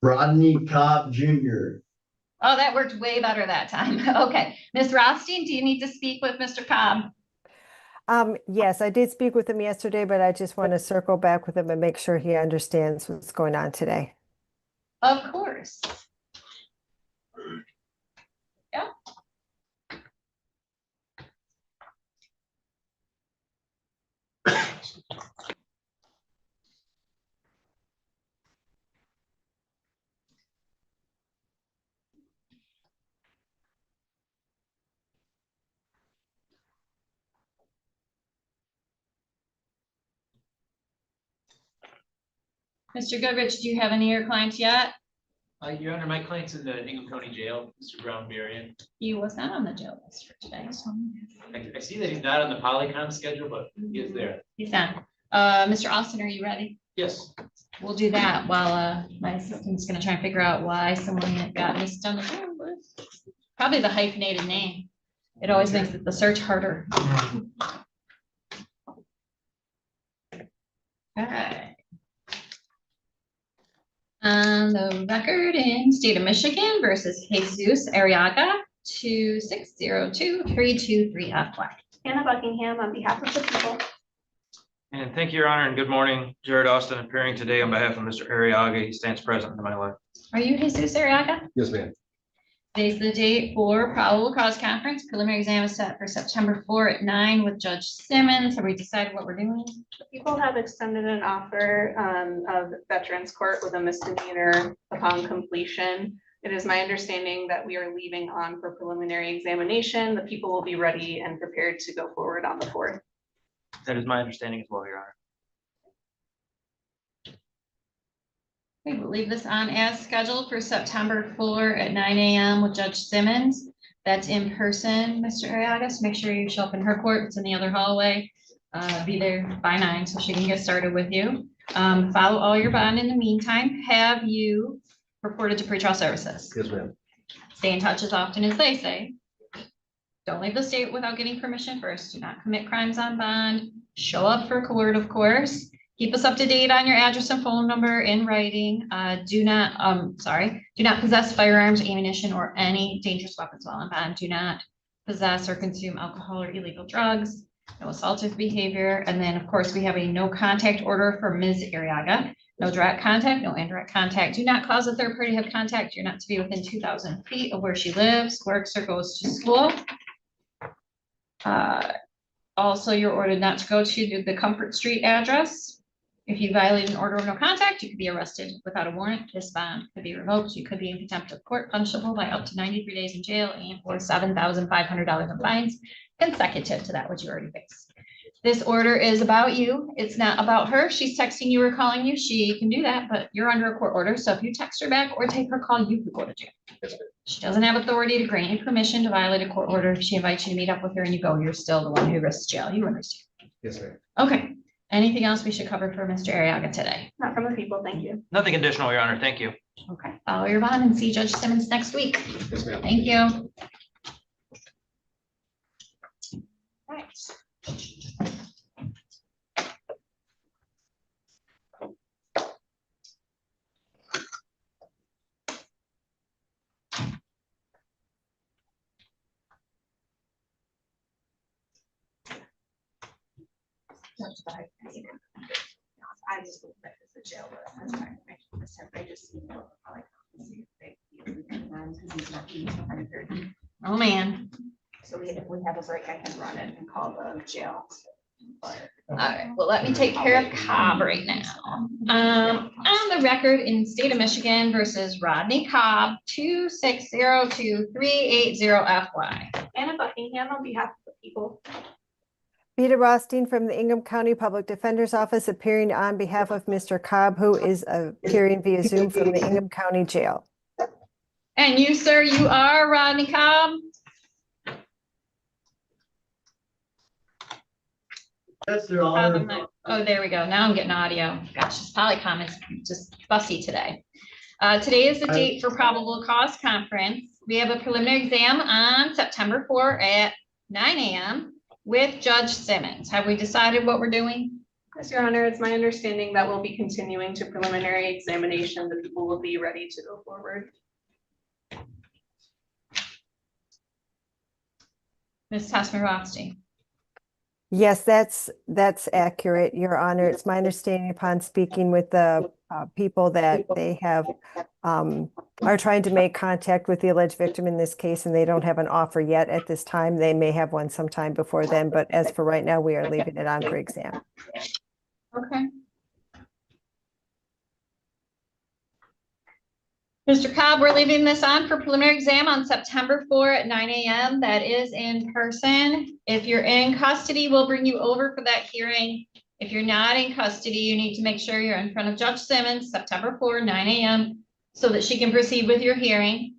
Rodney Cobb Jr. Oh, that worked way better that time. Okay. Ms. Rothstein, do you need to speak with Mr. Cobb? Yes, I did speak with him yesterday, but I just want to circle back with him and make sure he understands what's going on today. Of course. Yeah. Mr. Goodrich, do you have any of your clients yet? Your Honor, my client's in the Ingham County Jail, Mr. Brown Berrien. He was not on the jail list for today, so. I see that he's not on the Polycom schedule, but he is there. He's not. Mr. Austin, are you ready? Yes. We'll do that while my assistant's gonna try and figure out why someone got missed on the jail list. Probably the hyphenated name. It always makes the search harder. All right. On the record in state of Michigan versus Jesus Arriaga, 2602323FY. Anna Buckingham on behalf of the people. And thank you, Your Honor, and good morning. Jared Austin appearing today on behalf of Mr. Arriaga. He stands present in my life. Are you Jesus Arriaga? Yes, ma'am. Today's the date for probable cause conference. Preliminary exam is set for September 4 at 9 with Judge Simmons. Have we decided what we're doing? People have extended an offer of Veterans Court with a misdemeanor upon completion. It is my understanding that we are leaving on for preliminary examination. The people will be ready and prepared to go forward on the 4th. That is my understanding as well, Your Honor. Okay, we'll leave this on as scheduled for September 4 at 9 a.m. with Judge Simmons. That's in person, Mr. Arriaga, so make sure you show up in her court. It's in the other hallway. Be there by 9 so she can get started with you. Follow all your bond in the meantime. Have you reported to pretrial services? Yes, ma'am. Stay in touch as often as they say. Don't leave the state without getting permission first. Do not commit crimes on bond. Show up for court, of course. Keep us up to date on your address and phone number in writing. Do not possess firearms, ammunition, or any dangerous weapons while on bond. Do not possess or consume alcohol or illegal drugs. No assaultive behavior. And then, of course, we have a no contact order for Ms. Arriaga. No direct contact, no indirect contact. Do not cause a third party to have contact. You're not to be within 2,000 feet of where she lives, works, or goes to school. Also, you're ordered not to go to the Comfort Street address. If you violate an order of no contact, you could be arrested without a warrant. This bond could be revoked. You could be in contempt of court, punishable by up to 93 days in jail and or $7,500 in fines consecutive to that which you already faced. This order is about you. It's not about her. She's texting you or calling you. She can do that, but you're under a court order. So if you text her back or take her call, you could go to jail. She doesn't have authority to grant you permission to violate a court order. If she invites you to meet up with her and you go, you're still the one who risks jail. You understand? Yes, ma'am. Okay. Anything else we should cover for Mr. Arriaga today? Not from the people, thank you. Nothing additional, Your Honor. Thank you. Okay. Follow your bond and see Judge Simmons next week. Yes, ma'am. Thank you. Right. I just looked at the jail. I just. Oh, man. So if we have a break, I can run it and call the jail. All right, well, let me take care of Cobb right now. On the record in state of Michigan versus Rodney Cobb, 2602380FY. Anna Buckingham on behalf of the people. Rita Rothstein from the Ingham County Public Defender's Office, appearing on behalf of Mr. Cobb, who is appearing via Zoom from the Ingham County Jail. And you, sir, you are Rodney Cobb? Yes, Your Honor. Oh, there we go. Now I'm getting audio. Gosh, this Polycom is just fussy today. Today is the date for probable cause conference. We have a preliminary exam on September 4 at 9 a.m. with Judge Simmons. Have we decided what we're doing? Yes, Your Honor, it's my understanding that we'll be continuing to preliminary examination. The people will be ready to go forward. Ms. Tasman-Rothstein. Yes, that's accurate, Your Honor. It's my understanding upon speaking with the people that they have are trying to make contact with the alleged victim in this case, and they don't have an offer yet at this time. They may have one sometime before then, but as for right now, we are leaving it on for exam. Okay. Mr. Cobb, we're leaving this on for preliminary exam on September 4 at 9 a.m. That is in person. If you're in custody, we'll bring you over for that hearing. If you're not in custody, you need to make sure you're in front of Judge Simmons, September 4, 9 a.m., so that she can proceed with your hearing.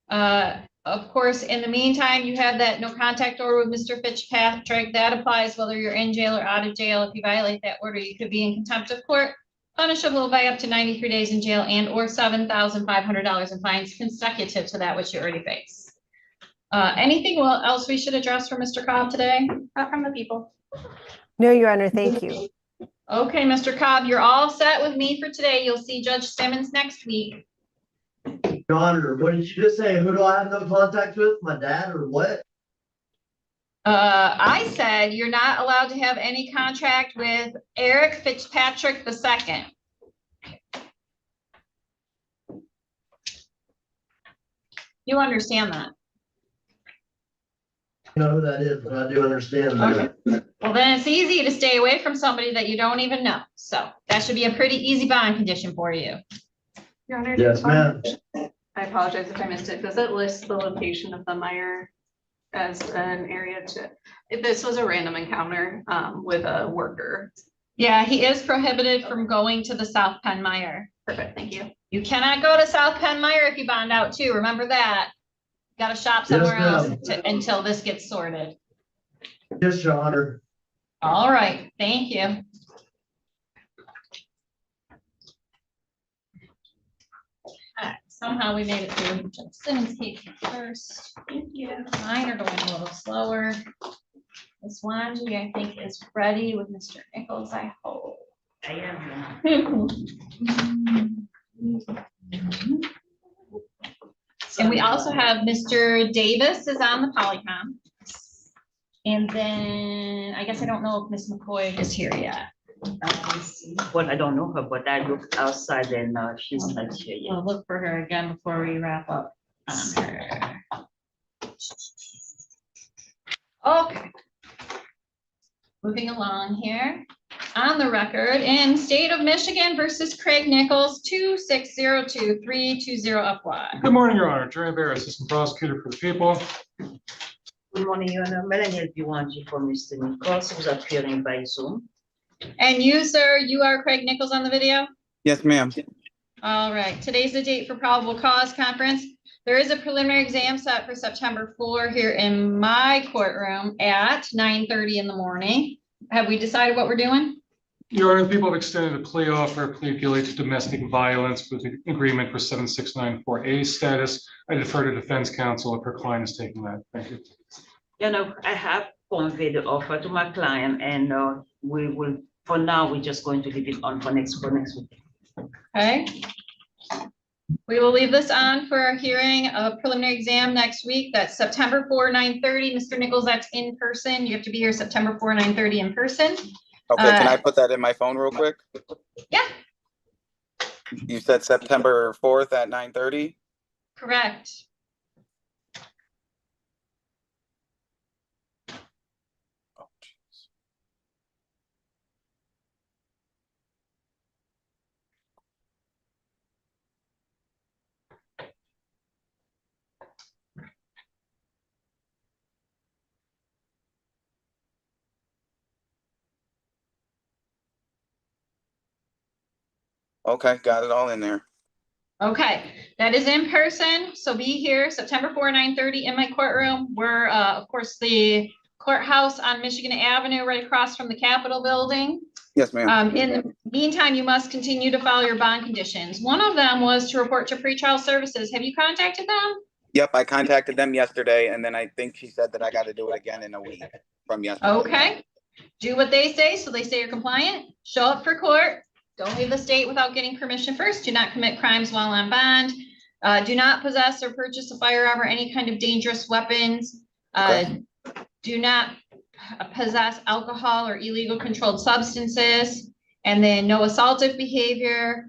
Of course, in the meantime, you have that no contact order with Mr. Fitzpatrick. That applies whether you're in jail or out of jail. If you violate that order, you could be in contempt of court, punishable by up to 93 days in jail and or $7,500 in fines consecutive to that which you already face. Anything else we should address for Mr. Cobb today? Not from the people. No, Your Honor, thank you. Okay, Mr. Cobb, you're all set with me for today. You'll see Judge Simmons next week. Your Honor, what did you just say? Who do I have no contact with? My dad or what? I said you're not allowed to have any contract with Eric Fitzpatrick II. You understand that? I know who that is, but I do understand that. Okay. Well, then it's easy to stay away from somebody that you don't even know. So that should be a pretty easy bond condition for you. Your Honor. Yes, ma'am. I apologize if I missed it. Does it list the location of the Meyer as an area to, if this was a random encounter with a worker? Yeah, he is prohibited from going to the South Penn Meyer. Perfect, thank you. You cannot go to South Penn Meyer if you bond out too. Remember that. Got to shop somewhere else until this gets sorted. Yes, Your Honor. All right, thank you. Somehow we made it through Judge Simmons' case first. Thank you. Mine are going a little slower. Ms. Wanji, I think, is ready with Mr. Nichols, I hope. I am. And we also have Mr. Davis is on the Polycom. And then I guess I don't know if Ms. McCoy is here yet. Well, I don't know her, but I looked outside and she's not here yet. We'll look for her again before we wrap up on her. Okay. Moving along here. On the record, in State of Michigan versus Craig Nichols, 2602320 FY. Good morning, Your Honor. Jerry Bear, Assistant Prosecutor for the People. Good morning, Your Honor. Melanie Biwanji for Mr. Nichols, who's appearing by Zoom. And you, sir, you are Craig Nichols on the video? Yes, ma'am. All right, today's the date for probable cause conference. There is a preliminary exam set for September 4 here in my courtroom at 9:30 in the morning. Have we decided what we're doing? Your Honor, the people have extended a plea offer, plead guilty to domestic violence with the agreement for 7694A status. I defer to defense counsel if her client is taking that. Thank you. You know, I have conveyed the offer to my client and we will, for now, we're just going to leave it on for next week. Okay. We will leave this on for our hearing a preliminary exam next week. That's September 4, 9:30. Mr. Nichols, that's in person. You have to be here September 4, 9:30 in person. Okay, can I put that in my phone real quick? Yeah. You said September 4th at 9:30? Correct. Okay, got it all in there. Okay, that is in person, so be here September 4, 9:30 in my courtroom. We're, of course, the courthouse on Michigan Avenue, right across from the Capitol building. Yes, ma'am. In the meantime, you must continue to follow your bond conditions. One of them was to report to pretrial services. Have you contacted them? Yep, I contacted them yesterday, and then I think she said that I got to do it again in a week from yesterday. Okay, do what they say, so they say you're compliant. Show up for court. Don't leave the state without getting permission first. Do not commit crimes while on bond. Do not possess or purchase a firearm or any kind of dangerous weapons. Okay. Do not possess alcohol or illegal controlled substances. And then no assaultive behavior,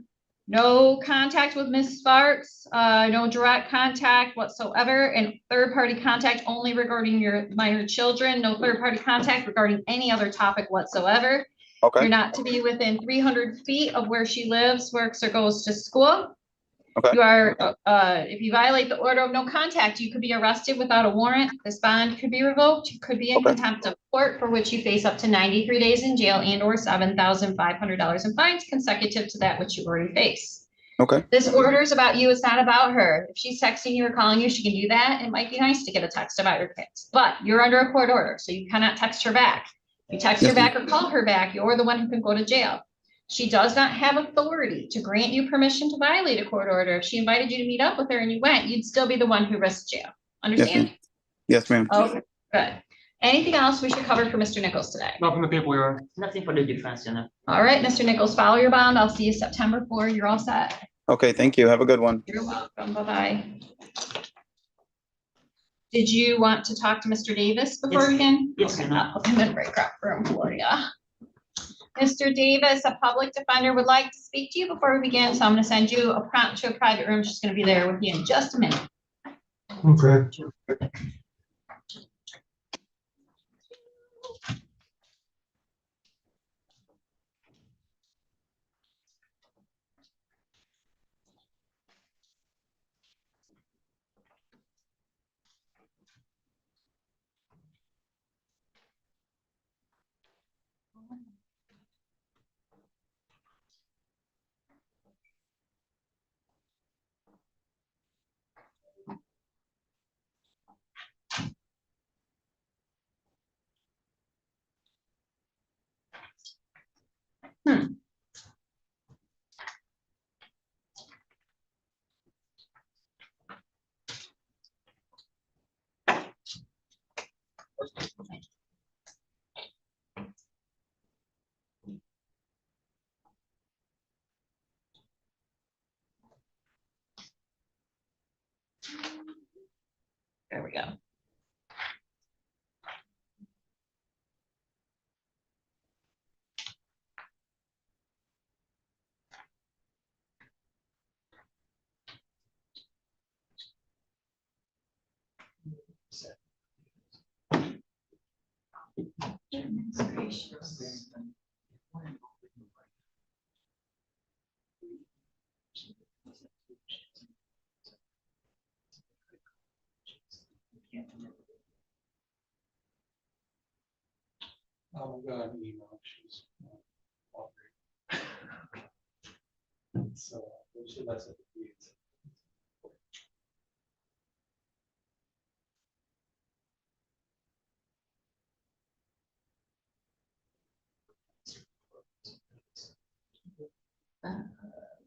no contact with Ms. Sparks, no direct contact whatsoever, and third-party contact only regarding your minor children, no third-party contact regarding any other topic whatsoever. Okay. You're not to be within 300 feet of where she lives, works, or goes to school. Okay. You are, if you violate the order of no contact, you could be arrested without a warrant. This bond could be revoked. You could be in contempt of court, for which you face up to 93 days in jail and or $7,500 in fines consecutive to that which you already face. Okay. This order is about you. It's not about her. If she's texting you or calling you, she can do that. It might be nice to get a text about your kids, but you're under a court order, so you cannot text her back. If you text her back or call her back, you're the one who can go to jail. She does not have authority to grant you permission to violate a court order. If she invited you to meet up with her and you went, you'd still be the one who risks jail. Understand? Yes, ma'am. Okay, good. Anything else we should cover for Mr. Nichols today? Not from the people, Your Honor. Nothing for the defense, you know. All right, Mr. Nichols, follow your bond. I'll see you September 4. You're all set. Okay, thank you. Have a good one. You're welcome. Bye-bye. Did you want to talk to Mr. Davis before we begin? Yes, Okay, ma'am. I'll put him in break room for you. Mr. Davis, a public defender would like to speak to you before we begin, so I'm going to send you a prompt to a private room. She's going to be there with you in just a minute. Okay. There we go. Administration. email. She's, so, she lets it be.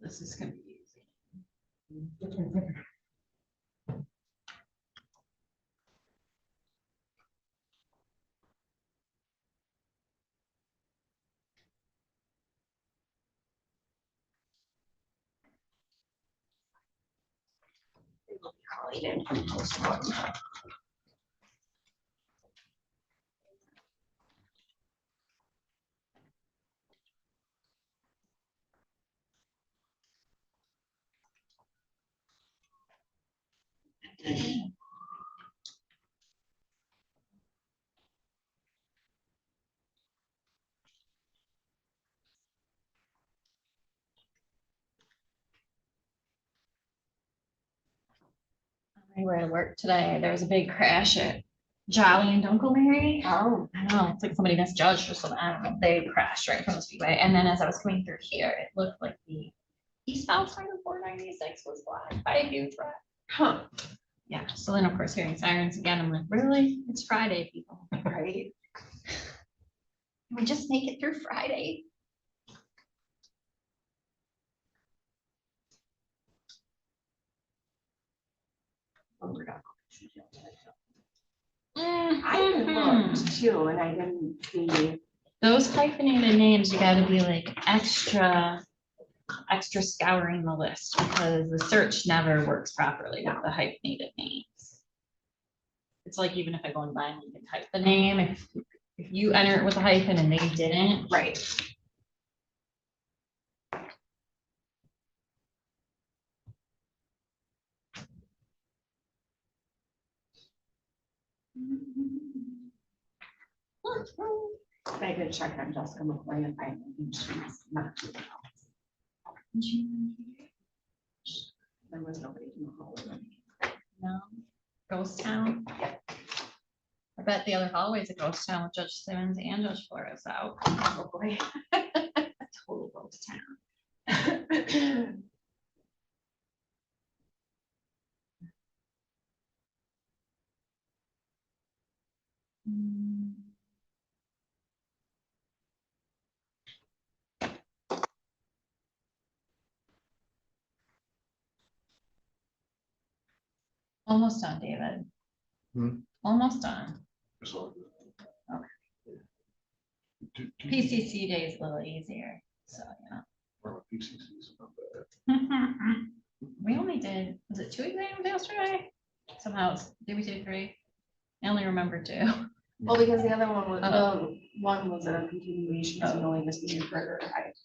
This is gonna be easy. I were at work today. There was a big crash at Jolly and Dunkelmary. Oh, I know. It's like somebody misjudged or something. I don't know. They crashed right from the speedway. And then as I was coming through here, it looked like the eastbound side of 496 was blocked by a huge wreck. Huh. Yeah. So then, of course, hearing sirens again, I'm like, really? It's Friday, people. Right. We just make it through Friday. I looked too, and I didn't see. Those hyphenated names, you gotta be like extra scouring the list because the search never works properly with the hyphenated names. It's like even if I go and buy you can type the name, if you enter it with a hyphen and they didn't. Right. I did check on Jessica McCoy and I think she's not. There was nobody in the hallway. No, ghost town. I bet the other hallway's a ghost town with Judge Simmons and Judge Flores out. Probably. Total ghost town. Almost done, David. Almost done. Okay. PCC day is a little easier, so, we only did, was it 2 exams yesterday? Somehow, did we do 3? I only remember 2. Well, because the other one was, one was a continuation, so you only missed me further.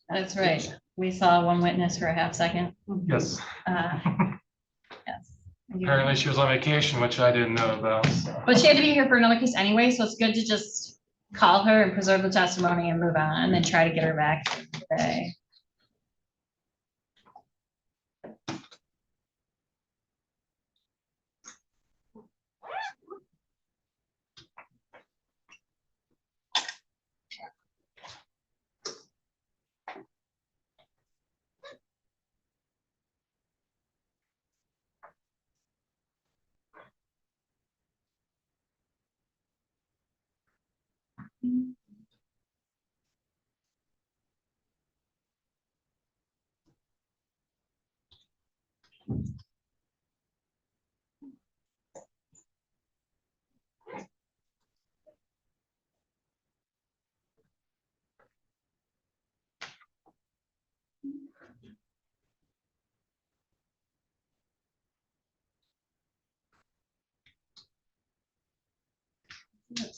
That's right. We saw one witness for a half second. Yes. Yes. Apparently she was on vacation, which I didn't know about. So. But she had to be here for another case anyway, so it's good to just call her and preserve the testimony and move on and then try to get her back today.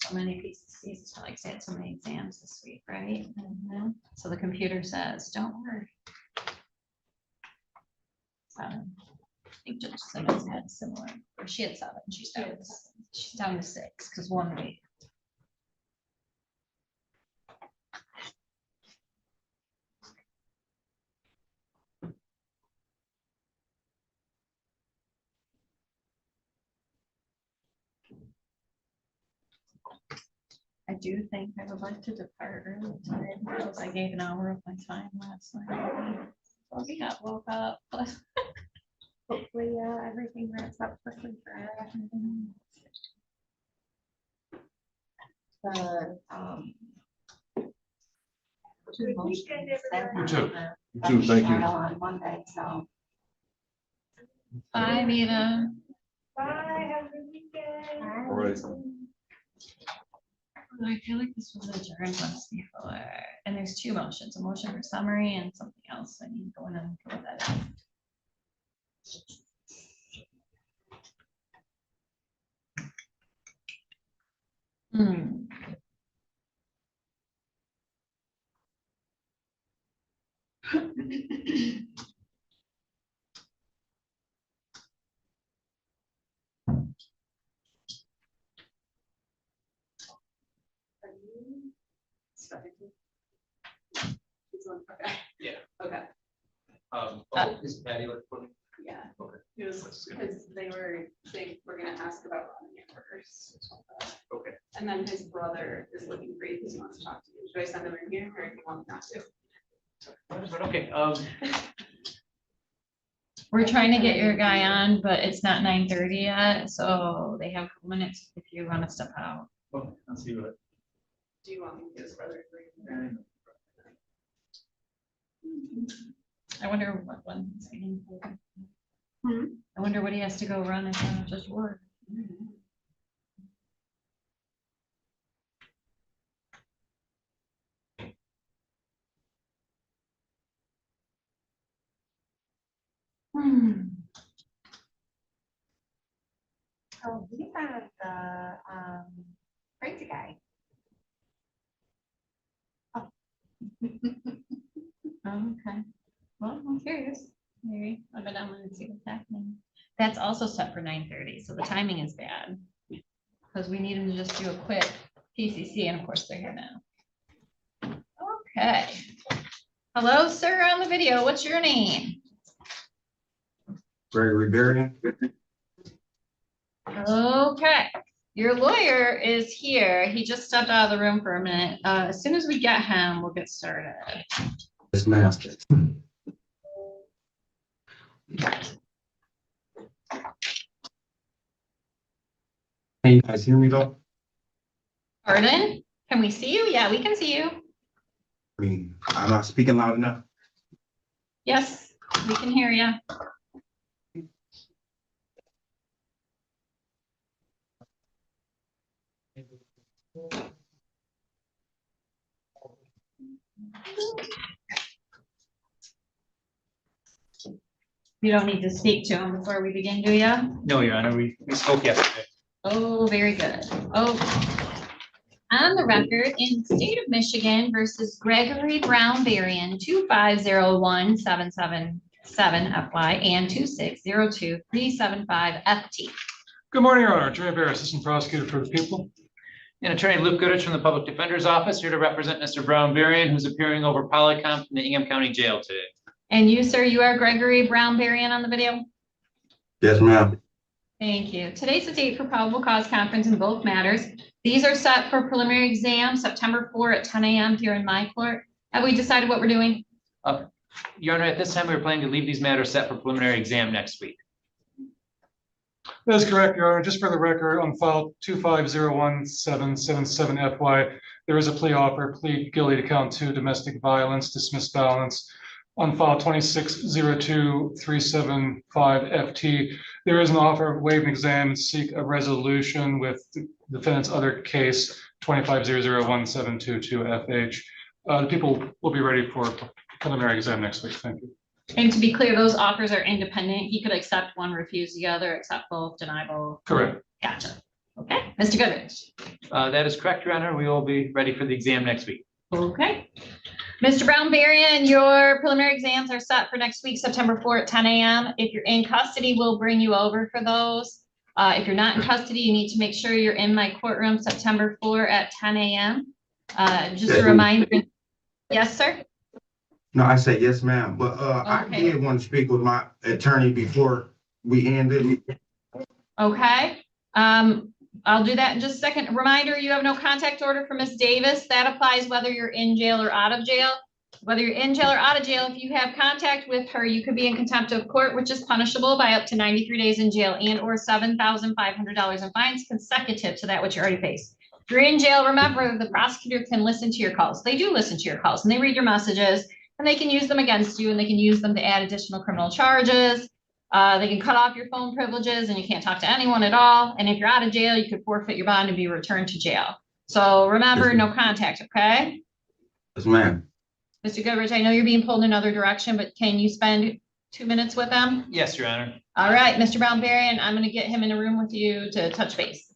So many PCCs, like I said, so many exams this week, right? So the computer says, don't worry. I think Judge Simmons had similar, or she had 7, she's down to 6, because 1 week. I do think I would like to depart early today because I gave an hour of my time last night. So we got woke up, but hopefully, everything wraps up quickly for us. You too. You too, thank you. On Monday, so. Bye, Vita. Bye, have a good weekend. All right. I feel like this was adjourned once before, and there's two motions, a motion for summary and something else. I need to go in and fill that out. Hmm. Yeah. Okay, Is Patty like? yeah. Okay. It was because they were gonna ask about running it first. Okay. And then his brother is looking for you because he wants to talk to you. Should I send him in here or do you want me not to? Okay, We're trying to get your guy on, but it's not 9:30 yet, so they have a couple minutes if you want to step out. okay, I'll see what. Do you want me to get his brother? to I wonder what one he's getting for. Hmm? I wonder what he has to go run if not just work. Oh, he's not the, crazy guy. Okay, well, I'm curious. Maybe I'll go down and see what's happening. That's also set for 9:30, so the timing is bad. Because we need him to just do a quick PCC, and of course they're here now. Okay. Hello, sir, on the video. What's your name? Gregory Berry. Okay, your lawyer is here. He just stepped out of the room for a minute. As soon as we get him, we'll get started. Yes, ma'am. Can you guys hear me though? Pardon? Can we see you? Yeah, we can see you. I mean, I'm not speaking loud enough. Yes, we can hear you. You don't need to speak to him before we begin, do you? No, Your Honor, we spoke yesterday. Oh, very good. Oh, on the record in the state of Michigan versus Gregory Brown Berrien, 2501777 FY and 2602375 FT. Good morning, Your Honor. Attorney Barrett, Assistant Prosecutor for the People. And Attorney Luke Goodrich from the Public Defender's Office, here to represent Mr. Brown Berrien, who's appearing over Polycom from the Ingham County Jail today. And you, sir, you are Gregory Brown Berrien on the video? Yes, ma'am. Thank you. Today's the date for probable cause conference in both matters. These are set for preliminary exam, September 4 at 10 a.m. here in my court. Have we decided what we're doing? Your Honor, at this time, we were planning to leave these matters set for preliminary exam next week. That is correct, Your Honor. Just for the record, on file 2501777 FY, there is a plea offer, plead guilty to count 2, domestic violence, dismissed balance. On file 2602375 FT, there is an offer of waive an exam and seek a resolution with the defendant's other case 2500172 FH. The people will be ready for preliminary exam next week. Thank you. And to be clear, those offers are independent. He could accept one, refuse the other, accept both, deny both. Correct. Gotcha. Okay, Mr. Goodrich. That is correct, Your Honor. We will be ready for the exam next week. Okay. Mr. Brown Berrien, your preliminary exams are set for next week, September 4 at 10 a.m. If you're in custody, we'll bring you over for those. If you're not in custody, you need to make sure you're in my courtroom September 4 at 10 a.m. Just a reminder. Yes, sir. No, I said yes, ma'am, but I Okay. did want to speak with my attorney before we ended. Okay. I'll do that in just a second. Reminder, you have no contact order for Miss Davis. That applies whether you're in jail or out of jail. Whether you're in jail or out of jail, if you have contact with her, you could be in contempt of court, which is punishable by up to 93 days in jail and or $7,500 in fines consecutive to that which you already faced. If you're in jail, remember the prosecutor can listen to your calls. They do listen to your calls and they read your messages and they can use them against you and they can use them to add additional criminal charges. They can cut off your phone privileges and you can't talk to anyone at all. And if you're out of jail, you could forfeit your bond and be returned to jail. So remember, no contact, okay? Yes, ma'am. Mr. Goodrich, I know you're being pulled in another direction, but can you spend 2 minutes with them? Yes, Your Honor. All right, Mr. Brown-Berrien, I'm gonna get him in a room with you to touch base.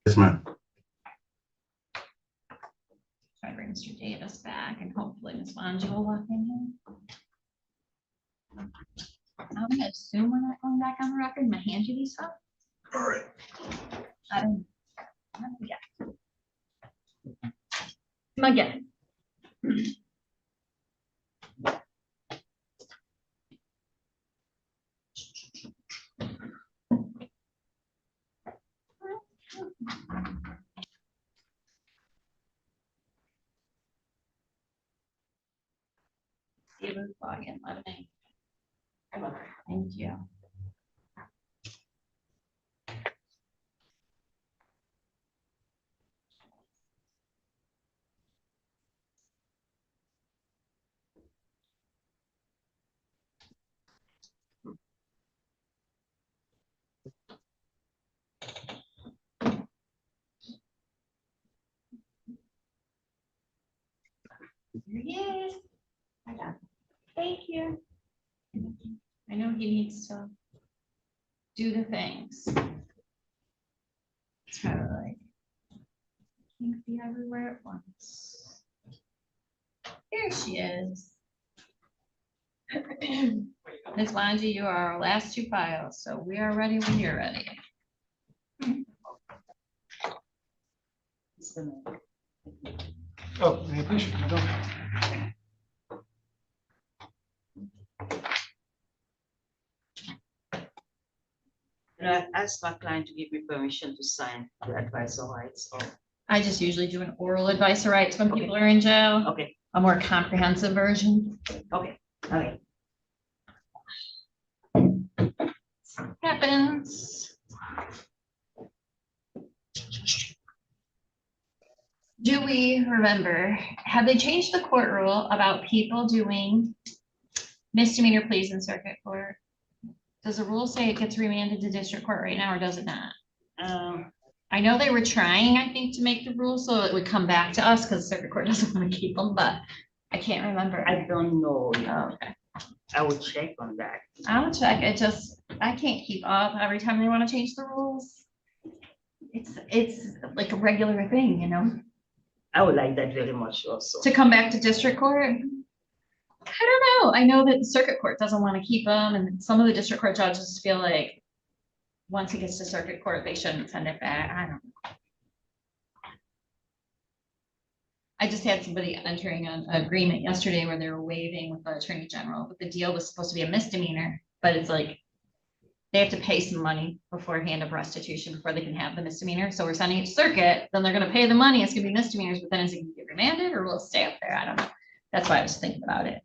Yes, ma'am. Try to bring Mr. Davis back and hopefully Ms. Wanji will walk in here. I'm gonna assume we're not going back on the record. I'm gonna hand you these stuff. All right. Come again. Log in, let me. Thank you. Here he is. I got it. Thank you. I know he needs to do the things. Try to like can't be everywhere at once. Here she is. Ms. Wanji, you are our last two files, so we are ready when you're ready. Oh, may I please? I asked my client to give me permission to sign the advisor rights. Or I just usually do an oral advice of rights when people are in jail. okay, A more comprehensive version. okay, okay. Happens. Do we remember, have they changed the court rule about people doing misdemeanor pleas in circuit court? Does the rule say it gets remanded to district court right now or does it not? I know they were trying, I think, to make the rule so it would come back to us because circuit court doesn't want to keep them, but I can't remember. I don't know. Oh, okay. I will check on that. I'll check. I can't keep up every time they want to change the rules. It's like a regular thing, you know? I would like that very much also. To come back to district court? I don't know. I know that the circuit court doesn't want to keep them and some of the district court judges feel like once it gets to circuit court, they shouldn't send it back. I don't know. I just had somebody entering an agreement yesterday where they were waiving with the attorney general, but the deal was supposed to be a misdemeanor, but it's like they have to pay some money beforehand of restitution before they can have the misdemeanor. So we're sending it to circuit, then they're going to pay the money. It's going to be misdemeanors, but then is it going to get remanded or will it stay up there? I don't know. That's why I was thinking about it.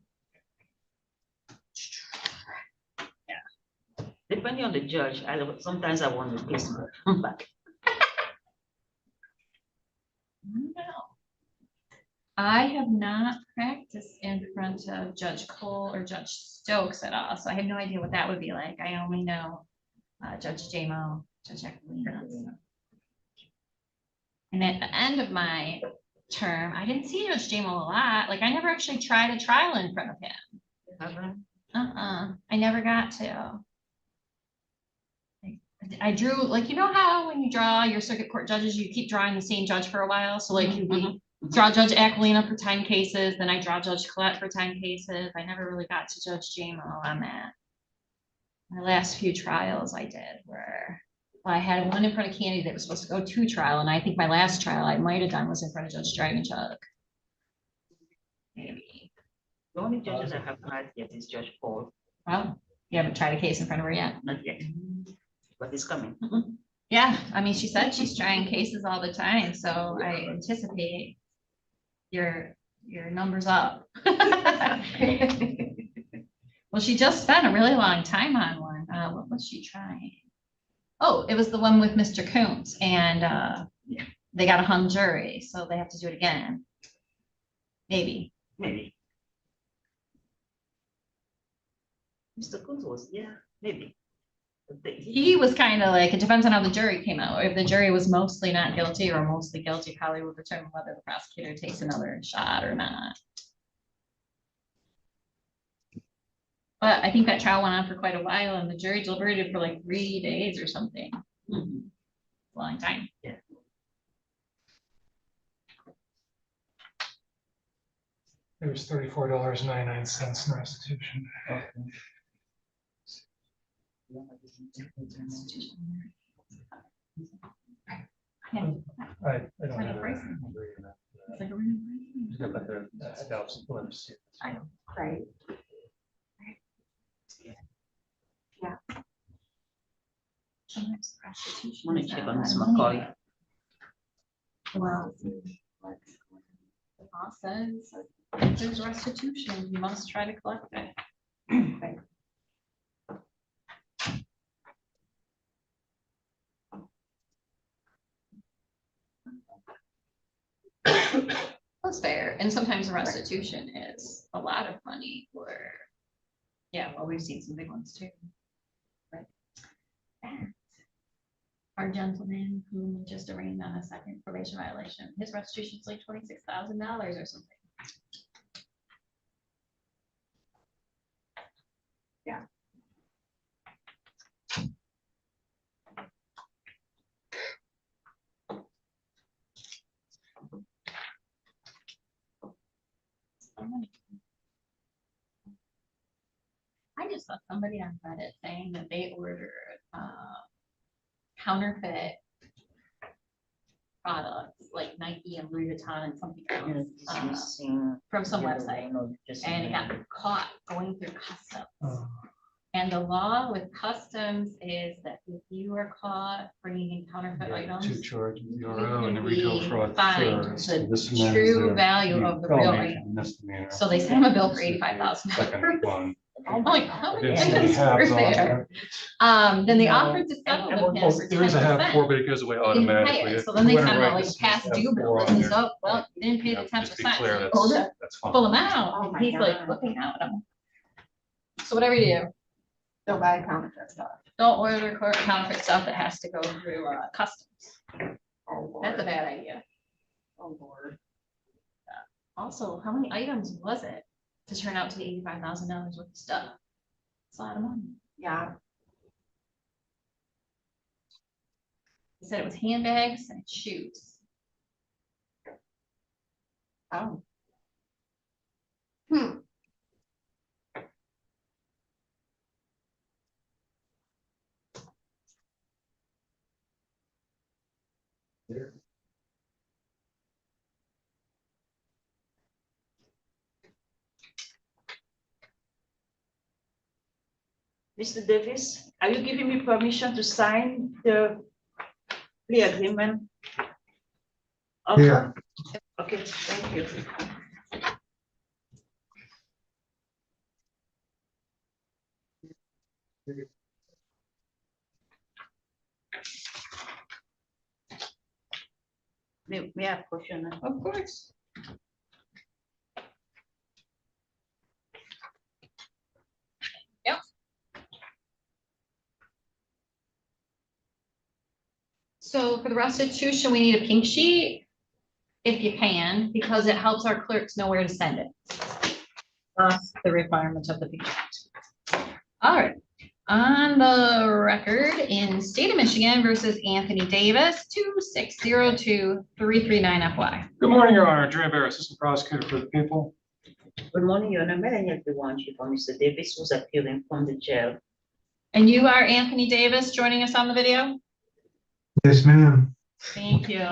Depending on the judge, sometimes I want to pay some back. I have not practiced in front of Judge Cole or Judge Stokes at all, so I have no idea what that would be like. I only know Judge Jamo, Judge Equilina. And at the end of my term, I didn't see Judge Jamo a lot. Like I never actually tried a trial in front of him. I never got to. I drew, like, you know how when you draw your circuit court judges, you keep drawing the same judge for a while. So like you draw Judge Aquilina for 10 cases, then I draw Judge Collette for 10 cases. I never really got to Judge Jamo on that. My last few trials I did were, well, I had one in front of Candy that was supposed to go to trial. And I think my last trial I might have done was in front of Judge Dragon Chuck. Maybe. The only judges I have tried yet is Judge Paul. Well, you haven't tried a case in front of her yet? Not yet, but it's coming. Yeah, I mean, she said she's trying cases all the time, so I anticipate your numbers up. Well, she just spent a really long time on one. What was she trying? Oh, it was the one with Mr. Coombs, and they got a hung jury, so they have to do it again. Maybe. Maybe. Mr. Coons was, yeah, maybe. He was kind of like, it depends on how the jury came out. If the jury was mostly not guilty or mostly guilty, probably would determine whether the prosecutor takes another shot or not. But I think that trial went on for quite a while and the jury deliberated for like 3 days or something. Long time. Yeah. There's $34.99 in restitution. I don't have I know. Right. Yeah. Sometimes prostitution Wanna is check not on a Miss lot of money. McCoy? Well, the law says if there's restitution, you must try to collect it. That's fair. And sometimes the restitution is a lot of money for, yeah, well, we've seen some big ones too. But and our gentleman who just arraigned on a second probation violation, his restitution is like $26,000 or something. Yeah. I just saw somebody on Reddit saying that they ordered counterfeit products like Nike and Louis Vuitton and something else from some website, and it got caught going through customs. And the law with customs is that if you are caught bringing in counterfeit items, Two charges, you URO and the can retail be fraud fined first. the This amends true the value of the real felony item. misdemeanor. So they sent him a bill for $85,000. Second one. I'm like, how many Against the items halves were on there? it. Then they offered to settle with him for There is a half 10%. four, but it goes away He didn't pay automatically. it. So then they Whoever sent out write like this past has due bill. four This on is there. up, well, you didn't pay the Yeah, 10%. just be clear, You owe the that's fine. full amount. Oh And my he's like God. looking at him. So whatever you do, Don't buy counterfeit stuff. don't order counterfeit stuff that has to go through customs. Oh, Lord. That's a bad idea. Oh, Lord. Also, how many items was it to turn out to be $85,000 worth of stuff? It's a lot of money. Yeah. He said it was handbags and shoes. Oh. Mr. Davis, are you giving me permission to sign the plea agreement? Okay. Yeah. Okay, thank you. May I have a question? Of course. Yep. So for the restitution, we need a pink sheet, if you can, because it helps our clerks know where to send it. That's the requirement of the pink sheet. All right, on the record in state of Michigan versus Anthony Davis, 2602339FY. Good morning, Your Honor. Jerry Bear, Assistant Prosecutor for the People. Good morning, Your Honor. Melanie everyone, Chief Mr. Davis was appealing from the jail. And you are Anthony Davis joining us on the video? Yes, ma'am. Thank you.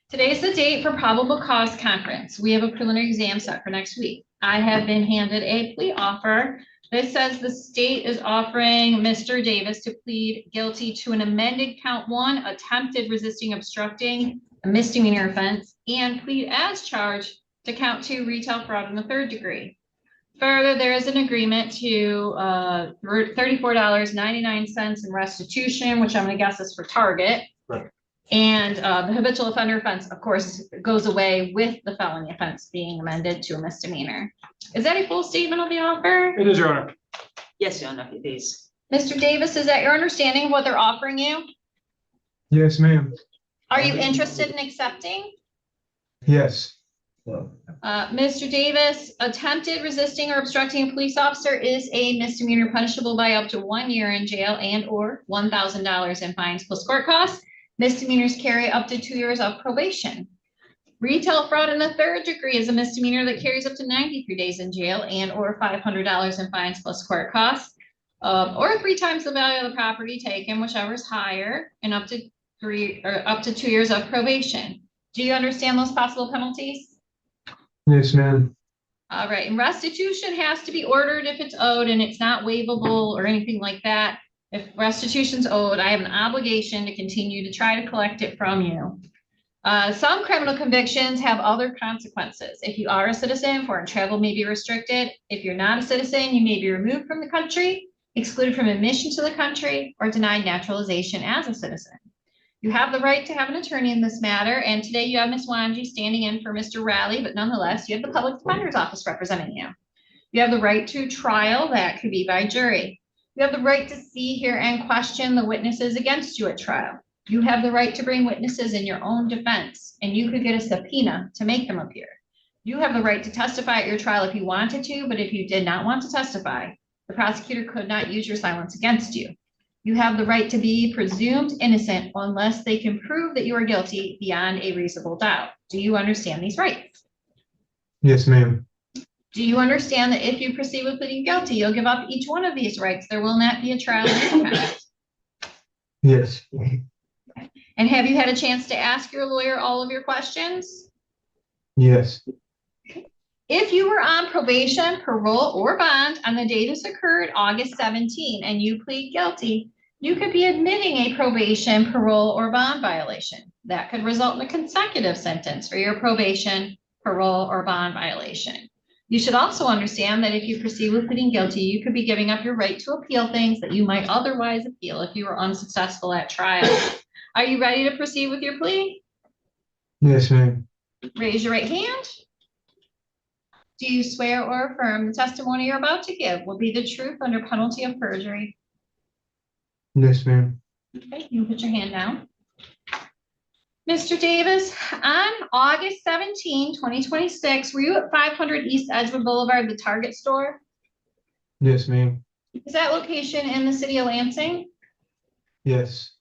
Today's the date for probable cause conference. We have a preliminary exam set for next week. I have been handed a plea offer This says the state is offering Mr. Davis to plead guilty to an amended count 1, attempted resisting obstructing, a misdemeanor offense, and plead as charged to count 2, retail fraud in the 3rd degree. Further, there is an agreement to $34.99 in restitution, which I'm gonna guess is for Target. Right. And the habitual offender offense, of course, goes away with the felony offense being amended to a misdemeanor. Is that a full statement of the offer? It is, Your Honor. Yes, Your Honor, it is. Mr. Davis, is that your understanding of what they're offering you? Yes, ma'am. Are you interested in accepting? Yes. Mr. Davis, attempted resisting or obstructing a police officer is a misdemeanor punishable by up to 1 year in jail and or $1,000 in fines plus court costs. Misdemeanors carry up to 2 years of probation. Retail fraud in the 3rd degree is a misdemeanor that carries up to 93 days in jail and or $500 in fines plus court costs, or 3 times the value of the property taken, whichever is higher, and up to 2 years of probation. Do you understand those possible penalties? Yes, ma'am. All right, and restitution has to be ordered if it's owed and it's not waivable or anything like that. If restitution's owed, I have an obligation to continue to try to collect it from you. Some criminal convictions have other consequences. If you are a citizen, foreign travel may be restricted. If you're not a citizen, you may be removed from the country, excluded from admission to the country, or denied naturalization as a citizen. You have the right to have an attorney in this matter, and today you have Ms. Wanji standing in for Mr. Raleigh, but nonetheless, you have the Public Defender's Office representing you. You have the right to trial, that could be by jury. You have the right to see, hear, and question the witnesses against you at trial. You have the right to bring witnesses in your own defense, and you could get a subpoena to make them appear. You have the right to testify at your trial if you wanted to, but if you did not want to testify, the prosecutor could not use your silence against you. You have the right to be presumed innocent unless they can prove that you are guilty beyond a reasonable doubt. Do you understand these rights? Yes, ma'am. Do you understand that if you proceed with pleading guilty, you'll give up each one of these rights? There will not be a trial of any kind. Yes. And have you had a chance to ask your lawyer all of your questions? Yes. If you were on probation, parole, or bond on the day this occurred, August 17, and you plead guilty, you could be admitting a probation, parole, or bond violation. That could result in a consecutive sentence for your probation, parole, or bond violation. You should also understand that if you proceed with pleading guilty, you could be giving up your right to appeal things that you might otherwise appeal if you were unsuccessful at trial. Are you ready to proceed with your plea? Yes, ma'am. Raise your right hand. Do you swear or affirm the testimony you're about to give will be the truth under penalty of perjury? Yes, ma'am. Okay, you can put your hand down. Mr. Davis, on August 17, 2026, were you at 500 East Edgewood Boulevard, the Target store? Yes, ma'am. Is that location in the city of Lansing? Yes.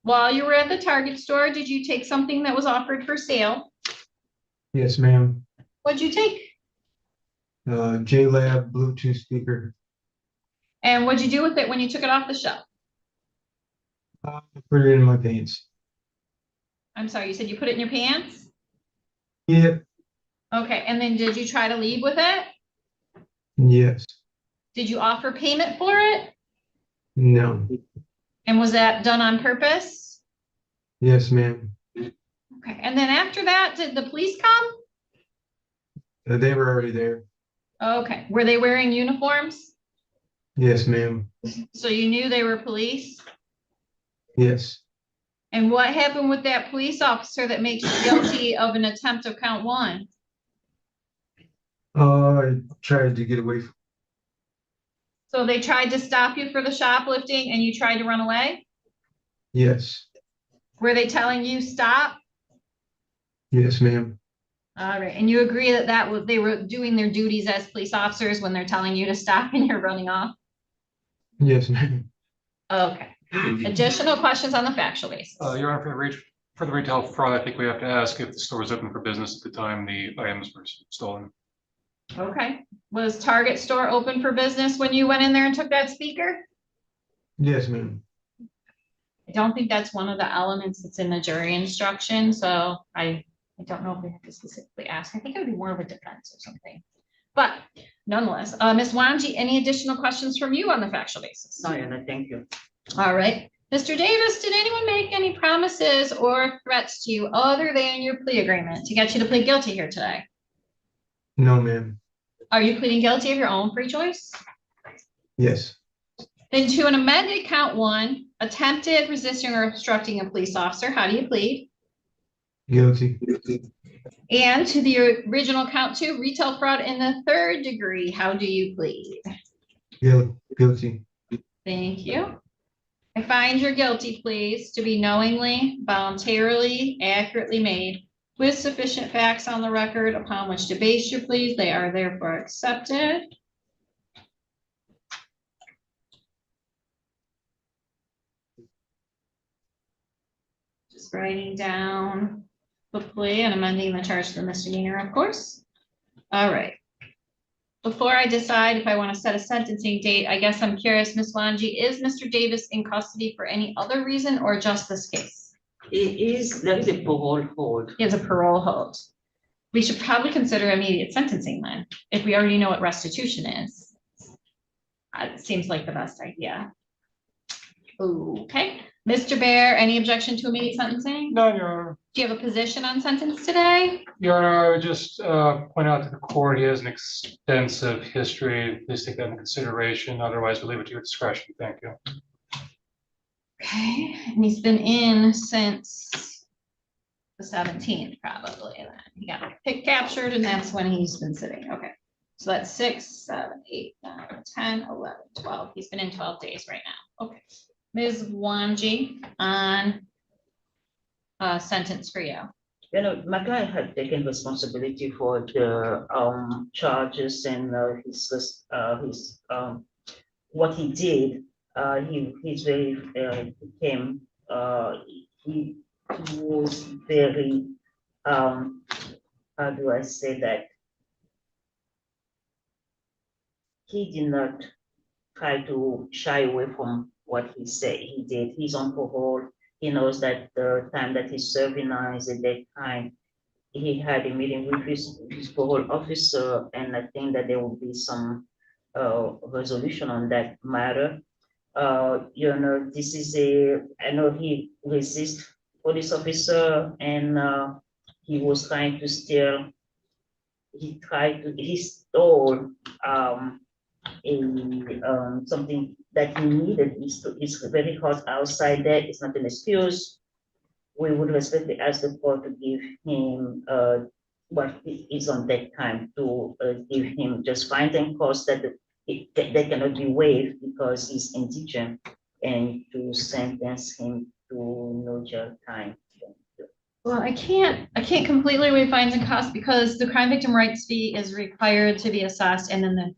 While you were at the Target store, did you take something that was offered for sale? Yes, ma'am. What'd you take? J-Lab Bluetooth speaker. And what'd you do with it when you took it off the shelf? Put it in my pants. I'm sorry, you said you put it in your pants? Yep. Okay, and then did you try to leave with it? Yes. Did you offer payment for it? No. And was that done on purpose? Yes, ma'am. Okay, and then after that, did the police come? They were already there. Okay, were they wearing uniforms? Yes, ma'am. So you knew they were police? Yes. And what happened with that police officer that makes you guilty of an attempt of count 1? I tried to get away from. So they tried to stop you for the shoplifting and you tried to run away? Yes. Were they telling you stop? Yes, ma'am. All right, and you agree that they were doing their duties as police officers when they're telling you to stop and you're running off? Yes, ma'am. Okay. Additional questions on the factual basis? Your Honor, for the retail fraud, I think we have to ask if the store was open for business at the time the items were stolen. Okay. Was Target store open for business when you went in there and took that speaker? Yes, ma'am. I don't think that's one of the elements that's in the jury instruction, so I don't know if we have to specifically ask. I think it would be more of a defense or something. But nonetheless. Ms. Wanji, any additional questions from you on the factual basis? No, Your Honor, thank you. All right. Mr. Davis, did anyone make any promises or threats to you other than your plea agreement to get you to plead guilty here today? No, ma'am. Are you pleading guilty of your own free choice? Yes. Then to an amended count 1, attempted resisting or obstructing a police officer, how do you plead? Guilty. And to the original count 2, retail fraud in the 3rd degree, how do you plead? Guilty. Thank you. I find your guilty pleas to be knowingly, voluntarily, accurately made with sufficient facts on the record upon which to base your pleas. They are therefore accepted. Just writing down the plea and amending the charge for misdemeanor, of course. All right. Before I decide if I want to set a sentencing date, I guess I'm curious, Ms. Wanji, is Mr. Davis in custody for any other reason or just this case? There is a parole hold. He has a parole hold. We should probably consider immediate sentencing then, if we already know what restitution is. It seems like the best idea. Okay, Mr. Bear, any objection to immediate sentencing? No, Your Honor. Do you have a position on sentence today? Your Honor, I would just point out to the court, he has an extensive history. Please take that into consideration. Otherwise, we'll leave it to your discretion. Thank you. Okay, and he's been in since the 17th, probably. Then he got captured, and that's when he's been sitting. Okay, so that's 6, 7, 8, 9, 10, 11, 12. He's been in 12 days right now. Okay, Ms. Wanji, on sentence for you. You know, my client had taken responsibility for the charges and his what he did. He's very became he was very how do I say that? He did not try to shy away from what he said he did. He's on parole. He knows that the time that he's serving now is at that time. He had a meeting with his parole officer, and I think that there will be some resolution on that matter. You know, this is I know he resists police officer, and he was trying to steal. He stole something that he needed. It's very hot outside there. It's not an excuse. We would respectfully ask the court to give him what is on that time, to give him just fines and costs that cannot be waived because he's indigent, and to sentence him to no jail time. Well, I can't completely waive fines and costs because the crime victim rights fee is required to be assessed, and then the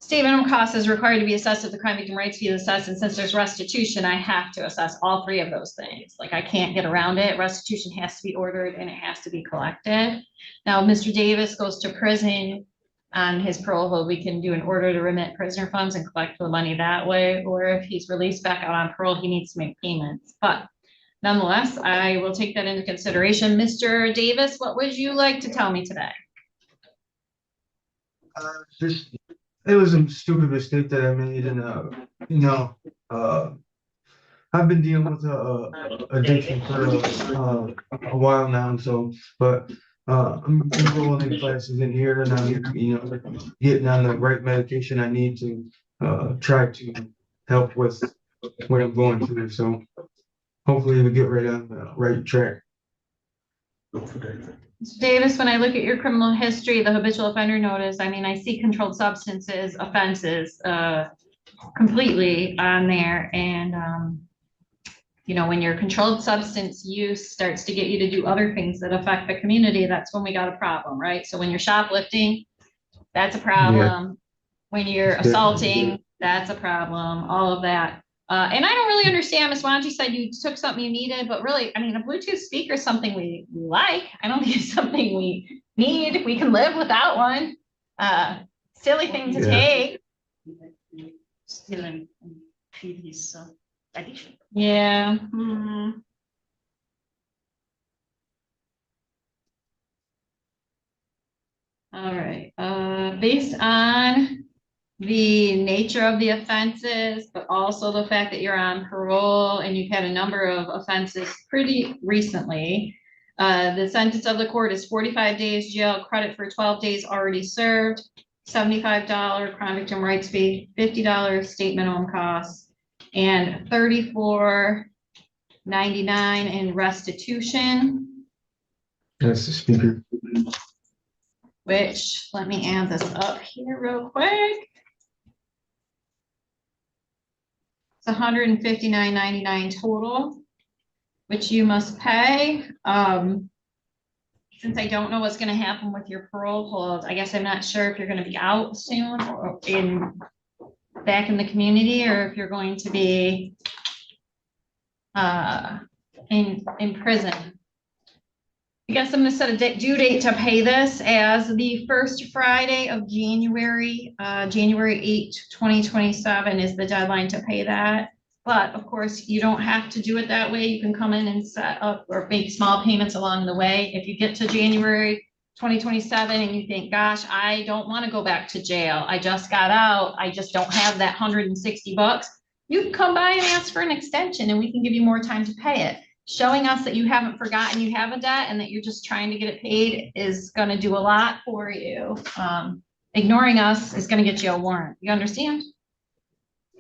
state minimum cost is required to be assessed if the crime victim rights fee is assessed, and since there's restitution, I have to assess all 3 of those things. Like, I can't get around it. Restitution has to be ordered and it has to be collected. Now, Mr. Davis goes to prison on his parole hold. We can do an order to remit prisoner funds and collect the money that way, or if he's released back out on parole, he needs to make payments. But nonetheless, I will take that into consideration. Mr. Davis, what would you like to tell me today? It was a stupid mistake that I made, and I've been dealing with addiction for a while now, but I'm enrolling in classes in here, and I'm getting on the right medication I need to try to help with what I'm going through. So hopefully we get right on the right track. Mr. Davis, when I look at your criminal history, the habitual offender notice, I mean, I see controlled substances offenses completely on there. And, when your controlled substance use starts to get you to do other things that affect the community, that's when we got a problem, right? So when you're shoplifting, that's a problem. When you're assaulting, that's a problem, all of that. And I don't really understand, Ms. Wanji said you took something you needed, but really, I mean, a Bluetooth speaker is something we like. I don't think it's something we need. We can live without one. Silly thing to take. Still and feed his addiction. Yeah. All right, based on the nature of the offenses, but also the fact that you're on parole and you've had a number of offenses pretty recently, the sentence of the court is 45 days jail, credit for 12 days already served, $75 crime victim rights fee, $50 state minimum costs, and $34.99 in restitution. That's the speaker. Which, let me add this up here real quick. It's $159.99 total, which you must pay. Since I don't know what's gonna happen with your parole hold, I guess I'm not sure if you're gonna be out soon or back in the community, or if you're going to be in prison. I guess I'm gonna set a due date to pay this as the first Friday of January. January 8th, 2027 is the deadline to pay that. But of course, you don't have to do it that way. You can come in and set up or make small payments along the way. If you get to January 2027 and you think, gosh, I don't want to go back to jail. I just got out. I just don't have that $160. You can come by and ask for an extension and we can give you more time to pay it. Showing us that you haven't forgotten you have a debt and that you're just trying to get it paid is gonna do a lot for you. Ignoring us is gonna get you a warrant. You understand?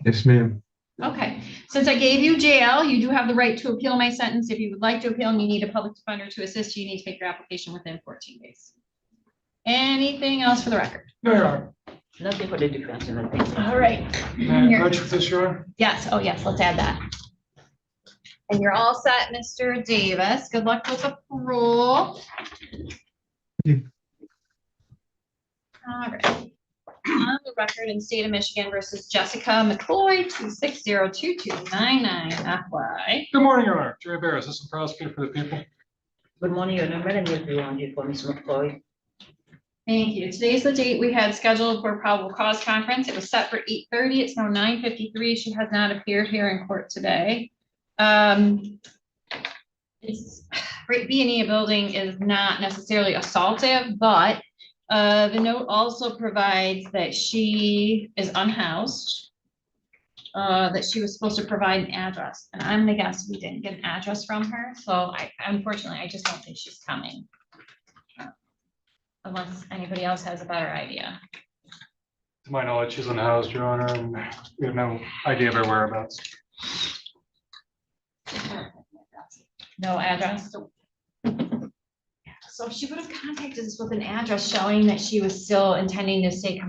Yes, ma'am. Okay, since I gave you jail, you do have the right to appeal my sentence. If you would like to appeal and you need a public defender to assist you, you need to make your application within 14 days. Anything else for the record? No, Your Honor. Nothing for the defense, nothing. All right. May I approach with this, Your Honor? Yes, oh yes, let's add that. And you're all set, Mr. Davis. Good luck with the parole. All right. On the record in state of Michigan versus Jessica McCloy, 2602299FY. Good morning, Your Honor. Jerry Bear, Assistant Prosecutor for the People. Good morning, Your Honor. Madam Yvonne, for Ms. McCoy. Thank you. Today's the date we had scheduled for probable cause conference. It was set for 8:30. It's now 9:53. She has not appeared here in court today. It's B&E building is not necessarily assaultive, but the note also provides that she is unhoused, that she was supposed to provide an address, and I'm gonna guess we didn't get an address from her, so unfortunately, I just don't think she's coming. Unless anybody else has a better idea. To my knowledge, she's unhoused, Your Honor, and we have no idea of her whereabouts. No address. So she would have contacted us with an address showing that she was still intending to stay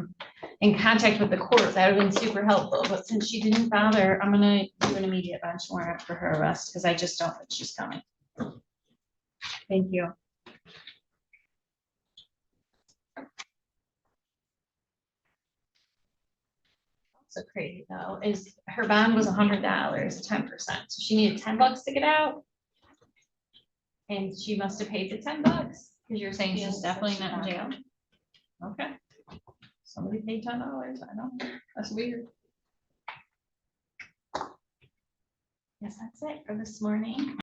in contact with the court. That would have been super helpful, but since she didn't bother, I'm gonna do an immediate bench warrant for her arrest because I just don't think she's coming. Thank you. So crazy though, is her bond was $100, 10%. So she needed $10 to get out. And she must have paid the $10 because you're saying she's definitely not in jail. Okay. Somebody paid $10. I don't know. That's weird. Yes, that's it for this morning.